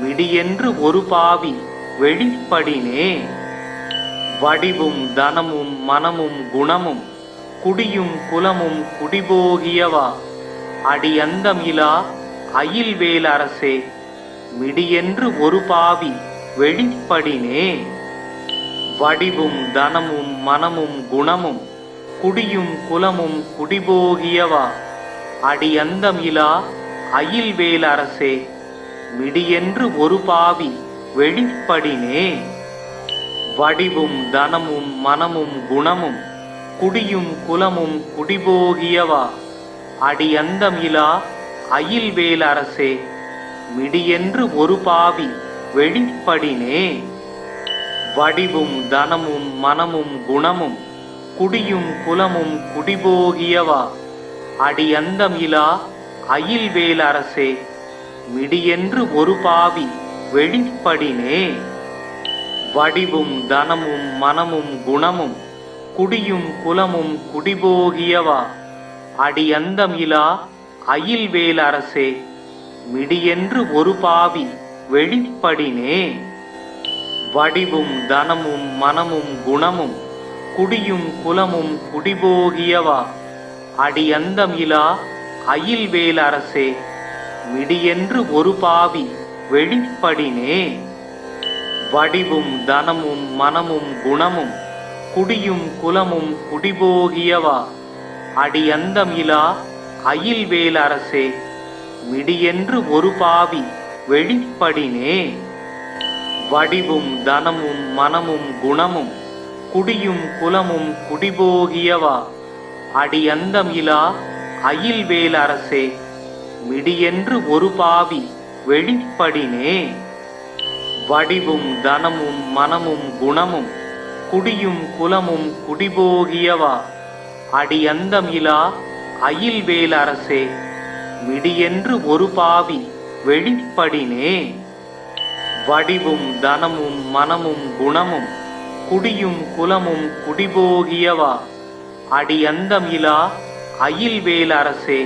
மிடியென்று ஒரு பாவி வெளிப்படினே. வடிவும் தனமும் மனமும் குணமும் குடியும் குலமும் குடிபோகியவா அடியந்தம் இலா அயில்வேல் அரசே மிடியென்று ஒரு பாவி வெளிப்படினே. வடிவும் தனமும் மனமும் குணமும் குடியும் குலமும் குடிபோகியவா அடியந்தம் இலா அயில்வேல் அரசே மிடியென்று ஒரு பாவி வெளிப்படினே. வடிவும் தனமும் மனமும் குணமும் குடியும் குலமும் குடிபோகியவா அடியந்தம் இலா அயில்வேல் அரசே மிடியென்று ஒரு பாவி வெளிப்படினே. வடிவும் தனமும் மனமும் குணமும் குடியும் குலமும் குடிபோகியவா அடியந்தம் இலா அயில்வேல் அரசே மிடியென்று ஒரு பாவி வெளிப்படினே. வடிவும் தனமும் மனமும் குணமும் குடியும் குலமும் குடிபோகியவா அடியந்தம் இலா அயில்வேல் அரசே மிடியென்று ஒரு பாவி வெளிப்படினே. வடிவும் தனமும் மனமும் குணமும் குடியும் குலமும் குடிபோகியவா அடியந்தம் இலா அயில்வேல் அரசே மிடியென்று ஒரு பாவி வெளிப்படினே. வடிவும் தனமும் மனமும் குணமும் குடியும் குலமும் குடிபோகியவா அடியந்தம் இலா அயில்வேல் அரசே மிடியென்று ஒரு பாவி வெளிப்படினே. வடிவும் தனமும் மனமும் குணமும் குடியும் குலமும் குடிபோகியவா அடியந்தம் இலா அயில்வேல் அரசே மிடியென்று ஒரு பாவி வெளிப்படினே. வடிவும் தனமும் மனமும் குணமும் குடியும் குலமும் குடிபோகியவா அடியந்தம் இலா அயில்வேல் அரசே, மிடியென்று ஒரு பாவி வெளிப்படினே. வடிவும் தனமும் மனமும் குணமும் குடியும் குலமும் குடிபோகியவா, அடியந்தம் இலா அயில்வேல் அரசே,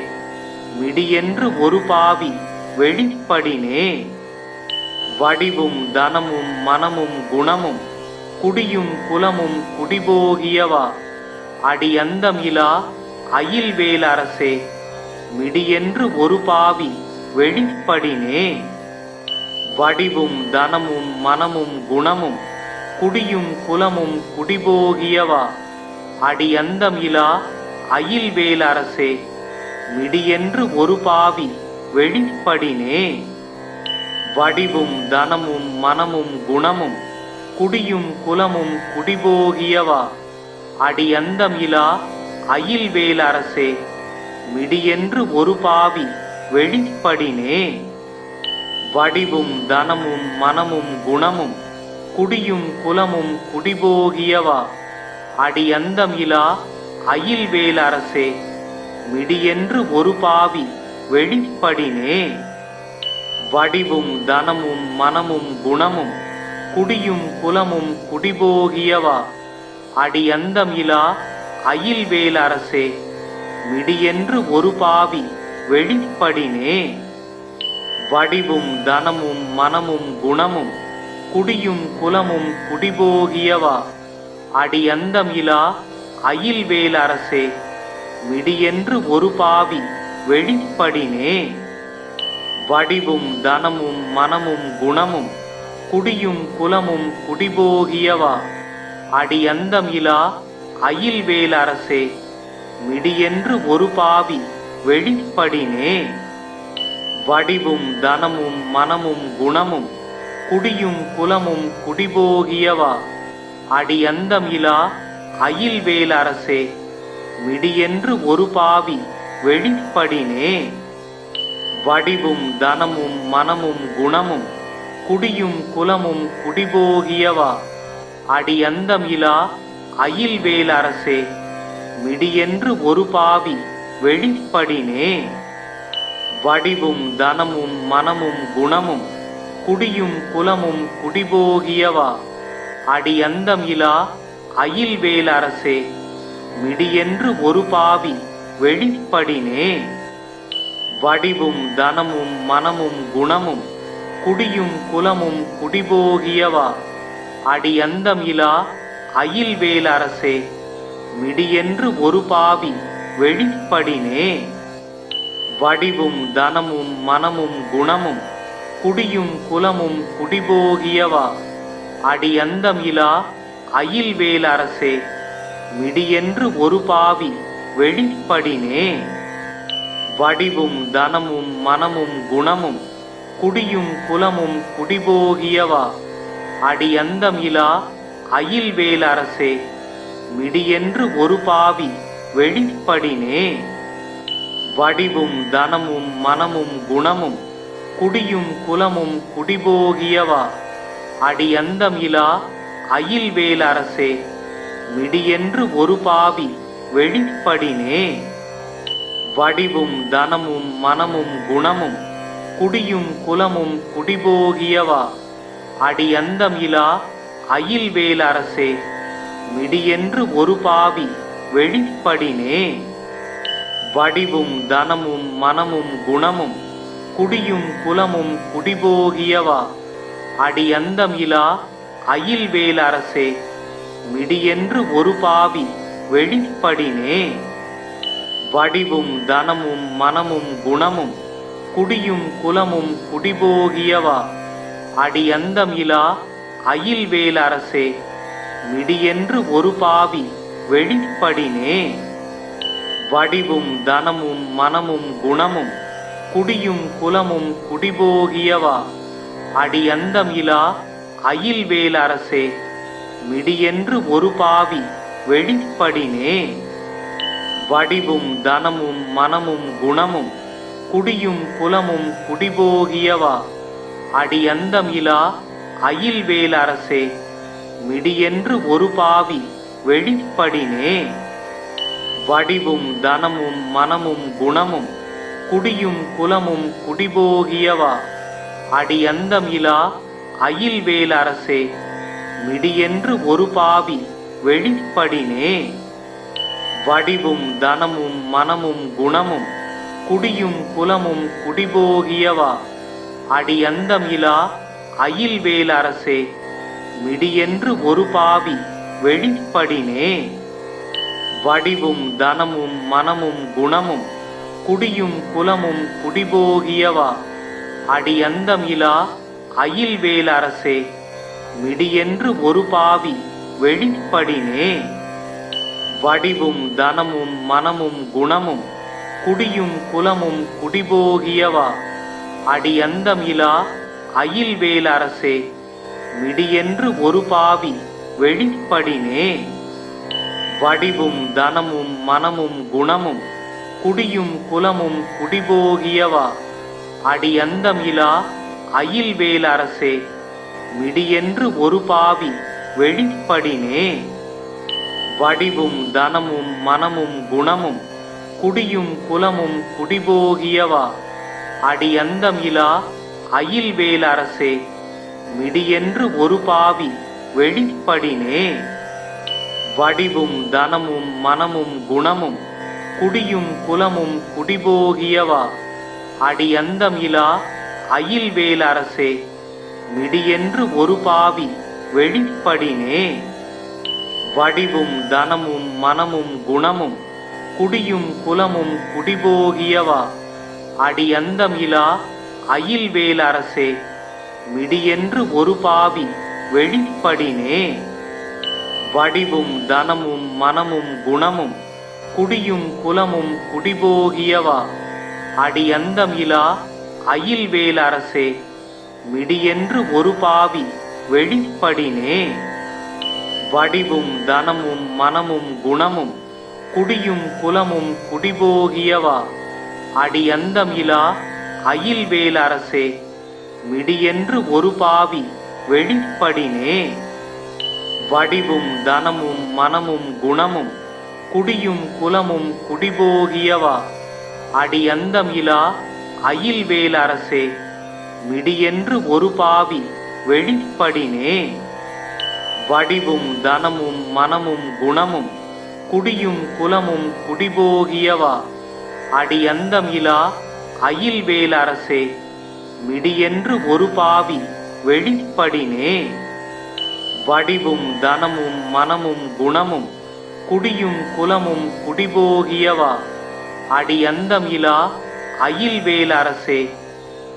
மிடியென்று ஒரு பாவி வெளிப்படினே. வடிவும் தனமும் மனமும் குணமும் குடியும் குலமும் குடிபோகியவா, அடியந்தம் இலா அயில்வேல் அரசே, மிடியென்று ஒரு பாவி வெளிப்படினே. வடிவும் தனமும் மனமும் குணமும் குடியும் குலமும் குடிபோகியவா, அடியந்தம் இலா அயில்வேல் அரசே, மிடியென்று ஒரு பாவி வெளிப்படினே. வடிவும் தனமும் மனமும் குணமும் குடியும் குலமும் குடிபோகியவா, அடியந்தம் இலா அயில்வேல் அரசே, மிடியென்று ஒரு பாவி வெளிப்படினே. வடிவும் தனமும் மனமும் குணமும் குடியும் குலமும் குடிபோகியவா, அடியந்தம் இலா அயில்வேல் அரசே, மிடியென்று ஒரு பாவி வெளிப்படினே. வடிவும் தனமும் மனமும் குணமும் குடியும் குலமும் குடிபோகியவா, அடியந்தம் இலா அயில்வேல் அரசே, மிடியென்று ஒரு பாவி வெளிப்படினே. வடிவும் தனமும் மனமும் குணமும் குடியும் குலமும் குடிபோகியவா, அடியந்தம் இலா அயில்வேல் அரசே, மிடியென்று ஒரு பாவி வெளிப்படினே. வடிவும் தனமும் மனமும் குணமும் குடியும் குலமும் குடிபோகியவா, அடியந்தம் இலா அயில்வேல் அரசே, மிடியென்று ஒரு பாவி வெளிப்படினே. வடிவும் தனமும் மனமும் குணமும் குடியும் குலமும் குடிபோகியவா, அடியந்தம் இலா அயில்வேல் அரசே, மிடியென்று ஒரு பாவி வெளிப்படினே. வடிவும் தனமும் மனமும் குணமும் குடியும் குலமும் குடிபோகியவா, அடியந்தம் இலா அயில்வேல் அரசே, மிடியென்று ஒரு பாவி வெளிப்படினே. வடிவும் தனமும் மனமும் குணமும் குடியும் குலமும் குடிபோகியவா, அடியந்தம் இலா அயில்வேல் அரசே, மிடியென்று ஒரு பாவி வெளிப்படினே. வடிவும் தனமும் மனமும் குணமும் குடியும் குலமும் குடிபோகியவா, அடியந்தம் இலா அயில்வேல் அரசே, மிடியென்று ஒரு பாவி வெளிப்படினே. வடிவும் தனமும் மனமும் குணமும் குடியும் குலமும் குடிபோகியவா, அடியந்தம் இலா அயில்வேல் அரசே, மிடியென்று ஒரு பாவி வெளிப்படினே. வடிவும் தனமும் மனமும் குணமும் குடியும் குலமும் குடிபோகியவா, அடியந்தம் இலா அயில்வேல் அரசே, மிடியென்று ஒரு பாவி வெளிப்படினே. வடிவும் தனமும் மனமும் குணமும் குடியும் குலமும் குடிபோகியவா, அடியந்தம் இலா அயில்வேல் அரசே, மிடியென்று ஒரு பாவி வெளிப்படினே. வடிவும் தனமும் மனமும் குணமும் குடியும் குலமும் குடிபோகியவா, அடியந்தம் இலா அயில்வேல் அரசே, மிடியென்று ஒரு பாவி வெளிப்படினே. வடிவும் தனமும் மனமும் குணமும் குடியும் குலமும் குடிபோகியவா, அடியந்தம் இலா அயில்வேல் அரசே, மிடியென்று ஒரு பாவி வெளிப்படினே. வடிவும் தனமும் மனமும் குணமும் குடியும் குலமும் குடிபோகியவா, அடியந்தம் இலா அயில்வேல் அரசே, மிடியென்று ஒரு பாவி வெளிப்படினே. வடிவும் தனமும் மனமும் குணமும் குடியும் குலமும் குடிபோகியவா, அடியந்தம் இலா அயில்வேல் அரசே, மிடியென்று ஒரு பாவி வெளிப்படினே. வடிவும் தனமும் மனமும் குணமும் குடியும் குலமும் குடிபோகியவா, அடியந்தம் இலா அயில்வேல் அரசே, மிடியென்று ஒரு பாவி வெளிப்படினே. வடிவும் தனமும் மனமும் குணமும் குடியும் குலமும் குடிபோகியவா அடியந்தம் இலா அயில்வேல் அரசே மிடியென்று ஒரு பாவி வெளிப்படினே. வடிவும் தனமும் மனமும் குணமும் குடியும் குலமும் குடிபோகியவா அடியந்தம் இலா அயில்வேல் அரசே மிடியென்று ஒரு பாவி வெளிப்படினே. வடிவும் தனமும் மனமும் குணமும் குடியும் குலமும் குடிபோகியவா அடியந்தம் இலா அயில்வேல் அரசே மிடியென்று ஒரு பாவி வெளிப்படினே. வடிவும் தனமும் மனமும் குணமும் குடியும் குலமும் குடிபோகியவா அடியந்தம் இலா அயில்வேல் அரசே மிடியென்று ஒரு பாவி வெளிப்படினே. வடிவும் தனமும் மனமும் குணமும் குடியும் குலமும் குடிபோகியவா அடியந்தம் இலா அயில்வேல் அரசே மிடியென்று ஒரு பாவி வெளிப்படினே. வடிவும் தனமும் மனமும் குணமும் குடியும் குலமும் குடிபோகியவா அடியந்தம் இலா அயில்வேல் அரசே மிடியென்று ஒரு பாவி வெளிப்படினே. வடிவும் தனமும் மனமும் குணமும் குடியும் குலமும் குடிபோகியவா அடியந்தம் இலா அயில்வேல் அரசே மிடியென்று ஒரு பாவி வெளிப்படினே. வடிவும் தனமும் மனமும் குணமும் குடியும் குலமும் குடிபோகியவா அடியந்தம் இலா அயில்வேல் அரசே மிடியென்று ஒரு பாவி வெளிப்படினே. வடிவும் தனமும் மனமும் குணமும் குடியும் குலமும் குடிபோகியவா அடியந்தம் இலா அயில்வேல் அரசே மிடியென்று ஒரு பாவி வெளிப்படினே. வடிவும் தனமும் மனமும் குணமும் குடியும் குலமும் குடிபோகியவா அடியந்தம் இலா அயில்வேல் அரசே மிடியென்று ஒரு பாவி வெளிப்படினே. வடிவும் தனமும் மனமும் குணமும் குடியும் குலமும் குடிபோகியவா அடியந்தம் இலா அயில்வேல் அரசே மிடியென்று ஒரு பாவி வெளிப்படினே. வடிவும் தனமும் மனமும் குணமும் குடியும் குலமும் குடிபோகியவா அடியந்தம் இலா அயில்வேல் அரசே மிடியென்று ஒரு பாவி வெளிப்படினே. வடிவும் தனமும் மனமும் குணமும் குடியும் குலமும் குடிபோகியவா அடியந்தம் இலா அயில்வேல் அரசே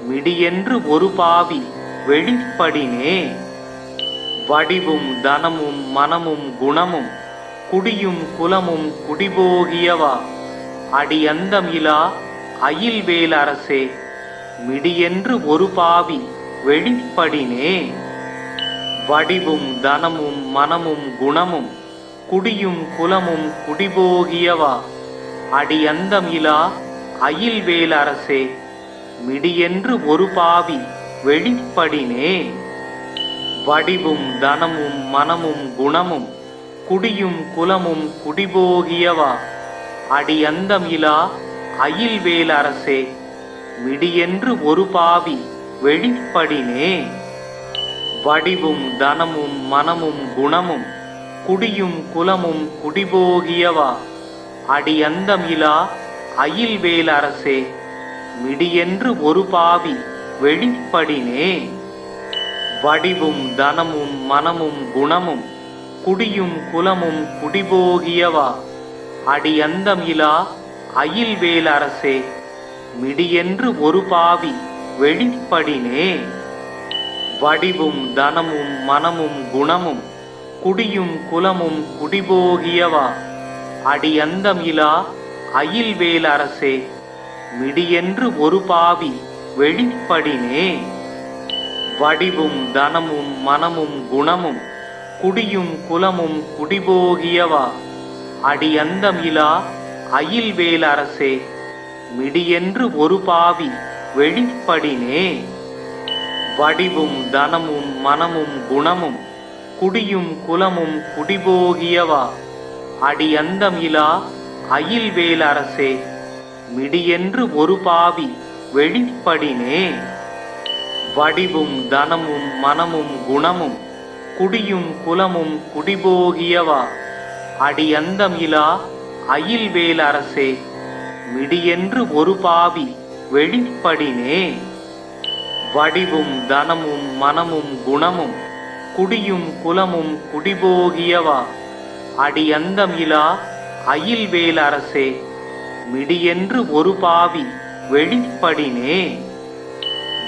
மிடியென்று ஒரு பாவி வெளிப்படினே. வடிவும் தனமும் மனமும் குணமும் குடியும் குலமும் குடிபோகியவா அடியந்தம் இலா அயில்வேல் அரசே மிடியென்று ஒரு பாவி வெளிப்படினே. வடிவும் தனமும் மனமும் குணமும் குடியும் குலமும் குடிபோகியவா அடியந்தம் இலா அயில்வேல் அரசே மிடியென்று ஒரு பாவி வெளிப்படினே. வடிவும் தனமும் மனமும் குணமும் குடியும் குலமும் குடிபோகியவா அடியந்தம் இலா அயில்வேல் அரசே மிடியென்று ஒரு பாவி வெளிப்படினே. வடிவும் தனமும் மனமும் குணமும் குடியும் குலமும் குடிபோகியவா அடியந்தம் இலா அயில்வேல் அரசே மிடியென்று ஒரு பாவி வெளிப்படினே. வடிவும் தனமும் மனமும் குணமும் குடியும் குலமும் குடிபோகியவா அடியந்தம் இலா அயில்வேல் அரசே மிடியென்று ஒரு பாவி வெளிப்படினே. வடிவும் தனமும் மனமும் குணமும் குடியும் குலமும் குடிபோகியவா அடியந்தம் இலா அயில்வேல் அரசே மிடியென்று ஒரு பாவி வெளிப்படினே. வடிவும் தனமும் மனமும் குணமும் குடியும் குலமும் குடிபோகியவா அடியந்தம் இலா அயில்வேல் அரசே மிடியென்று ஒரு பாவி வெளிப்படினே. வடிவும் தனமும் மனமும் குணமும் குடியும் குலமும் குடிபோகியவா அடியந்தம் இலா அயில்வேல் அரசே, மிடியென்று ஒரு பாவி வெளிப்படினே. வடிவும் தனமும் மனமும் குணமும் குடியும் குலமும் குடிபோகியவா, அடியந்தம் இலா அயில்வேல் அரசே, மிடியென்று ஒரு பாவி வெளிப்படினே. வடிவும் தனமும் மனமும் குணமும் குடியும் குலமும் குடிபோகியவா, அடியந்தம் இலா அயில்வேல் அரசே, மிடியென்று ஒரு பாவி வெளிப்படினே.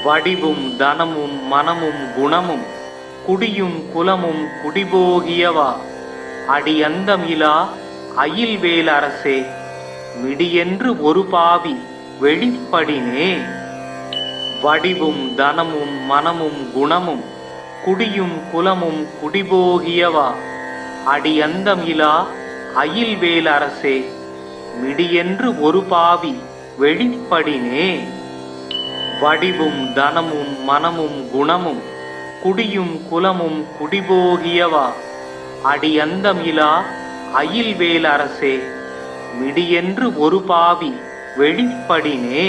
வடிவும் தனமும் மனமும் குணமும் குடியும் குலமும் குடிபோகியவா, அடியந்தம் இலா அயில்வேல் அரசே, மிடியென்று ஒரு பாவி வெளிப்படினே. வடிவும் தனமும் மனமும் குணமும் குடியும் குலமும் குடிபோகியவா, அடியந்தம் இலா அயில்வேல் அரசே, மிடியென்று ஒரு பாவி வெளிப்படினே. வடிவும் தனமும் மனமும் குணமும் குடியும் குலமும் குடிபோகியவா, அடியந்தம் இலா அயில்வேல் அரசே, மிடியென்று ஒரு பாவி வெளிப்படினே.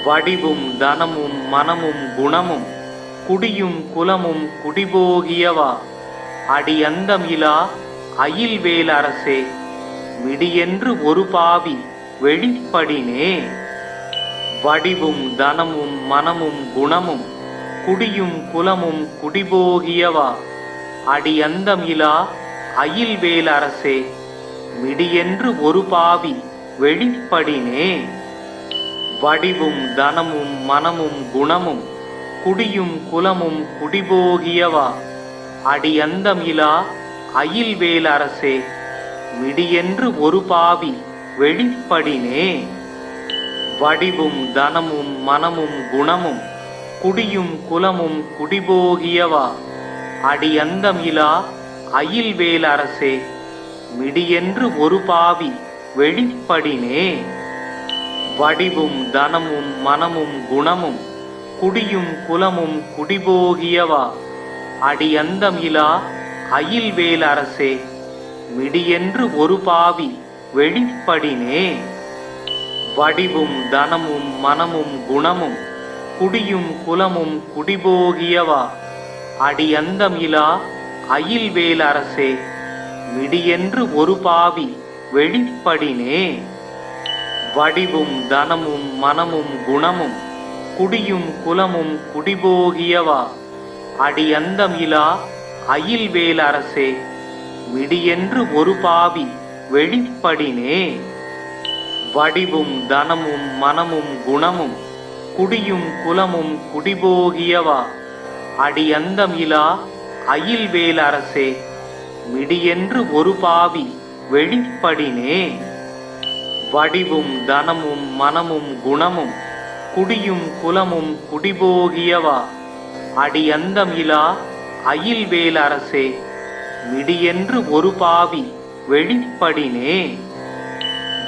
வடிவும் தனமும் மனமும் குணமும் குடியும் குலமும் குடிபோகியவா, அடியந்தம் இலா அயில்வேல் அரசே, மிடியென்று ஒரு பாவி வெளிப்படினே. வடிவும் தனமும் மனமும் குணமும் குடியும் குலமும் குடிபோகியவா, அடியந்தம் இலா அயில்வேல் அரசே, மிடியென்று ஒரு பாவி வெளிப்படினே. வடிவும் தனமும் மனமும் குணமும் குடியும் குலமும் குடிபோகியவா, அடியந்தம் இலா அயில்வேல் அரசே, மிடியென்று ஒரு பாவி வெளிப்படினே. வடிவும் தனமும் மனமும் குணமும் குடியும் குலமும் குடிபோகியவா, அடியந்தம் இலா அயில்வேல் அரசே, மிடியென்று ஒரு பாவி வெளிப்படினே. வடிவும் தனமும் மனமும் குணமும் குடியும் குலமும் குடிபோகியவா, அடியந்தம் இலா அயில்வேல் அரசே, மிடியென்று ஒரு பாவி வெளிப்படினே. வடிவும் தனமும் மனமும் குணமும் குடியும் குலமும் குடிபோகியவா, அடியந்தம் இலா அயில்வேல் அரசே, மிடியென்று ஒரு பாவி வெளிப்படினே. வடிவும் தனமும் மனமும் குணமும் குடியும் குலமும் குடிபோகியவா, அடியந்தம் இலா அயில்வேல் அரசே, மிடியென்று ஒரு பாவி வெளிப்படினே. வடிவும் தனமும் மனமும் குணமும் குடியும் குலமும் குடிபோகியவா, அடியந்தம் இலா அயில்வேல் அரசே, மிடியென்று ஒரு பாவி வெளிப்படினே. வடிவும் தனமும் மனமும் குணமும் குடியும் குலமும் குடிபோகியவா, அடியந்தம் இலா அயில்வேல் அரசே, மிடியென்று ஒரு பாவி வெளிப்படினே.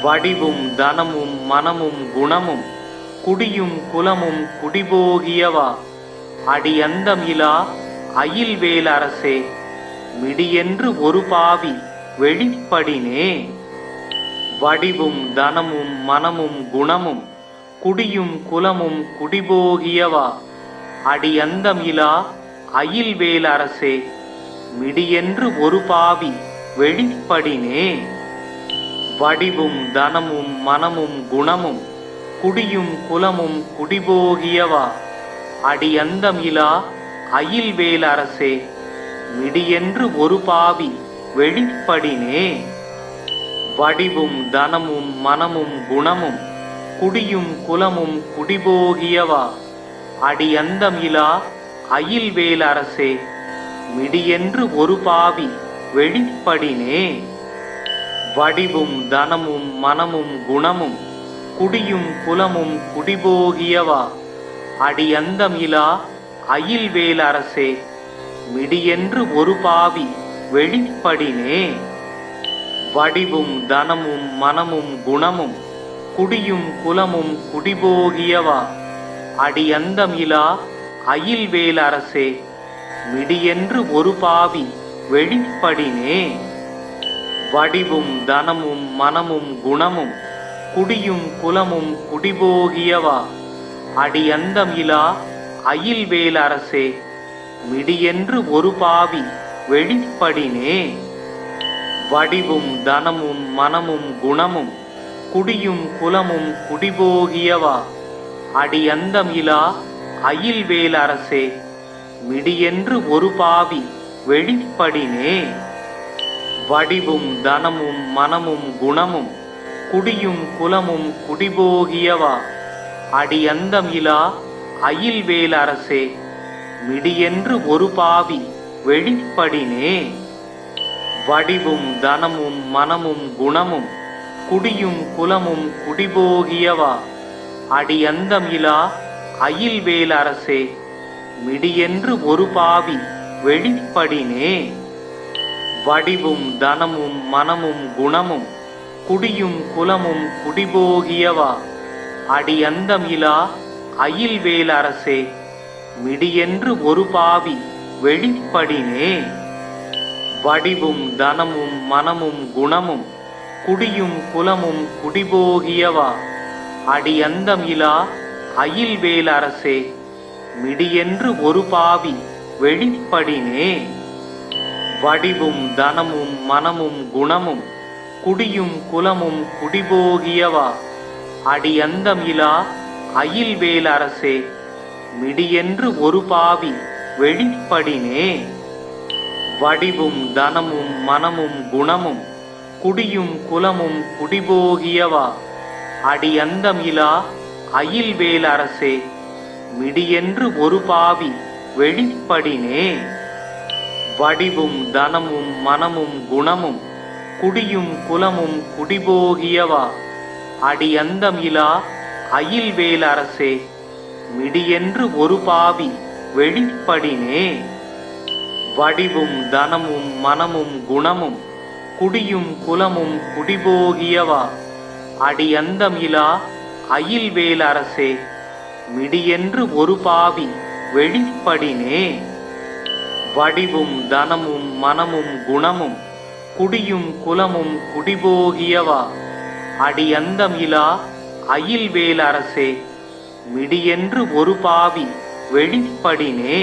வடிவும் தனமும் மனமும் குணமும் குடியும் குலமும் குடிபோகியவா, அடியந்தம் இலா அயில்வேல் அரசே, மிடியென்று ஒரு பாவி வெளிப்படினே. வடிவும் தனமும் மனமும் குணமும் குடியும் குலமும் குடிபோகியவா, அடியந்தம் இலா அயில்வேல் அரசே, மிடியென்று ஒரு பாவி வெளிப்படினே. வடிவும் தனமும் மனமும் குணமும் குடியும் குலமும் குடிபோகியவா, அடியந்தம் இலா அயில்வேல் அரசே, மிடியென்று ஒரு பாவி வெளிப்படினே. வடிவும் தனமும் மனமும் குணமும் குடியும் குலமும் குடிபோகியவா, அடியந்தம் இலா அயில்வேல் அரசே, மிடியென்று ஒரு பாவி வெளிப்படினே. வடிவும் தனமும் மனமும் குணமும் குடியும் குலமும் குடிபோகியவா, அடியந்தம் இலா அயில்வேல் அரசே, மிடியென்று ஒரு பாவி வெளிப்படினே. வடிவும் தனமும் மனமும் குணமும் குடியும் குலமும் குடிபோகியவா, அடியந்தம் இலா அயில்வேல் அரசே, மிடியென்று ஒரு பாவி வெளிப்படினே. வடிவும் தனமும் மனமும் குணமும் குடியும் குலமும் குடிபோகியவா அடியந்தம் இலா அயில்வேல் அரசே மிடியென்று ஒரு பாவி வெளிப்படினே. வடிவும் தனமும் மனமும் குணமும் குடியும் குலமும் குடிபோகியவா அடியந்தம் இலா அயில்வேல் அரசே மிடியென்று ஒரு பாவி வெளிப்படினே. வடிவும் தனமும் மனமும் குணமும் குடியும் குலமும் குடிபோகியவா அடியந்தம் இலா அயில்வேல் அரசே மிடியென்று ஒரு பாவி வெளிப்படினே. வடிவும் தனமும் மனமும் குணமும் குடியும் குலமும் குடிபோகியவா அடியந்தம் இலா அயில்வேல் அரசே மிடியென்று ஒரு பாவி வெளிப்படினே. வடிவும் தனமும் மனமும் குணமும் குடியும் குலமும் குடிபோகியவா அடியந்தம் இலா அயில்வேல் அரசே மிடியென்று ஒரு பாவி வெளிப்படினே. வடிவும் தனமும் மனமும் குணமும் குடியும் குலமும் குடிபோகியவா அடியந்தம் இலா அயில்வேல் அரசே மிடியென்று ஒரு பாவி வெளிப்படினே. வடிவும் தனமும் மனமும் குணமும் குடியும் குலமும் குடிபோகியவா அடியந்தம் இலா அயில்வேல் அரசே மிடியென்று ஒரு பாவி வெளிப்படினே. வடிவும் தனமும் மனமும் குணமும் குடியும் குலமும் குடிபோகியவா அடியந்தம் இலா அயில்வேல் அரசே மிடியென்று ஒரு பாவி வெளிப்படினே. வடிவும் தனமும் மனமும் குணமும் குடியும் குலமும் குடிபோகியவா அடியந்தம் இலா அயில்வேல் அரசே மிடியென்று ஒரு பாவி வெளிப்படினே. வடிவும் தனமும் மனமும் குணமும் குடியும் குலமும் குடிபோகியவா அடியந்தம் இலா அயில்வேல் அரசே மிடியென்று ஒரு பாவி வெளிப்படினே. வடிவும் தனமும் மனமும் குணமும் குடியும் குலமும் குடிபோகியவா அடியந்தம் இலா அயில்வேல் அரசே மிடியென்று ஒரு பாவி வெளிப்படினே. வடிவும் தனமும் மனமும் குணமும் குடியும் குலமும் குடிபோகியவா அடியந்தம் இலா அயில்வேல் அரசே மிடியென்று ஒரு பாவி வெளிப்படினே. வடிவும் தனமும் மனமும் குணமும் குடியும் குலமும் குடிபோகியவா அடியந்தம் இலா அயில்வேல் அரசே மிடியென்று ஒரு பாவி வெளிப்படினே. வடிவும் தனமும் மனமும் குணமும் குடியும் குலமும் குடிபோகியவா அடியந்தம் இலா அயில்வேல் அரசே மிடியென்று ஒரு பாவி வெளிப்படினே. வடிவும் தனமும் மனமும் குணமும் குடியும் குலமும் குடிபோகியவா அடியந்தம் இலா அயில்வேல் அரசே மிடியென்று ஒரு பாவி வெளிப்படினே. வடிவும் தனமும் மனமும் குணமும் குடியும் குலமும் குடிபோகியவா அடியந்தம் இலா அயில்வேல் அரசே மிடியென்று ஒரு பாவி வெளிப்படினே. வடிவும் தனமும் மனமும் குணமும் குடியும் குலமும் குடிபோகியவா அடியந்தம் இலா அயில்வேல் அரசே மிடியென்று ஒரு பாவி வெளிப்படினே.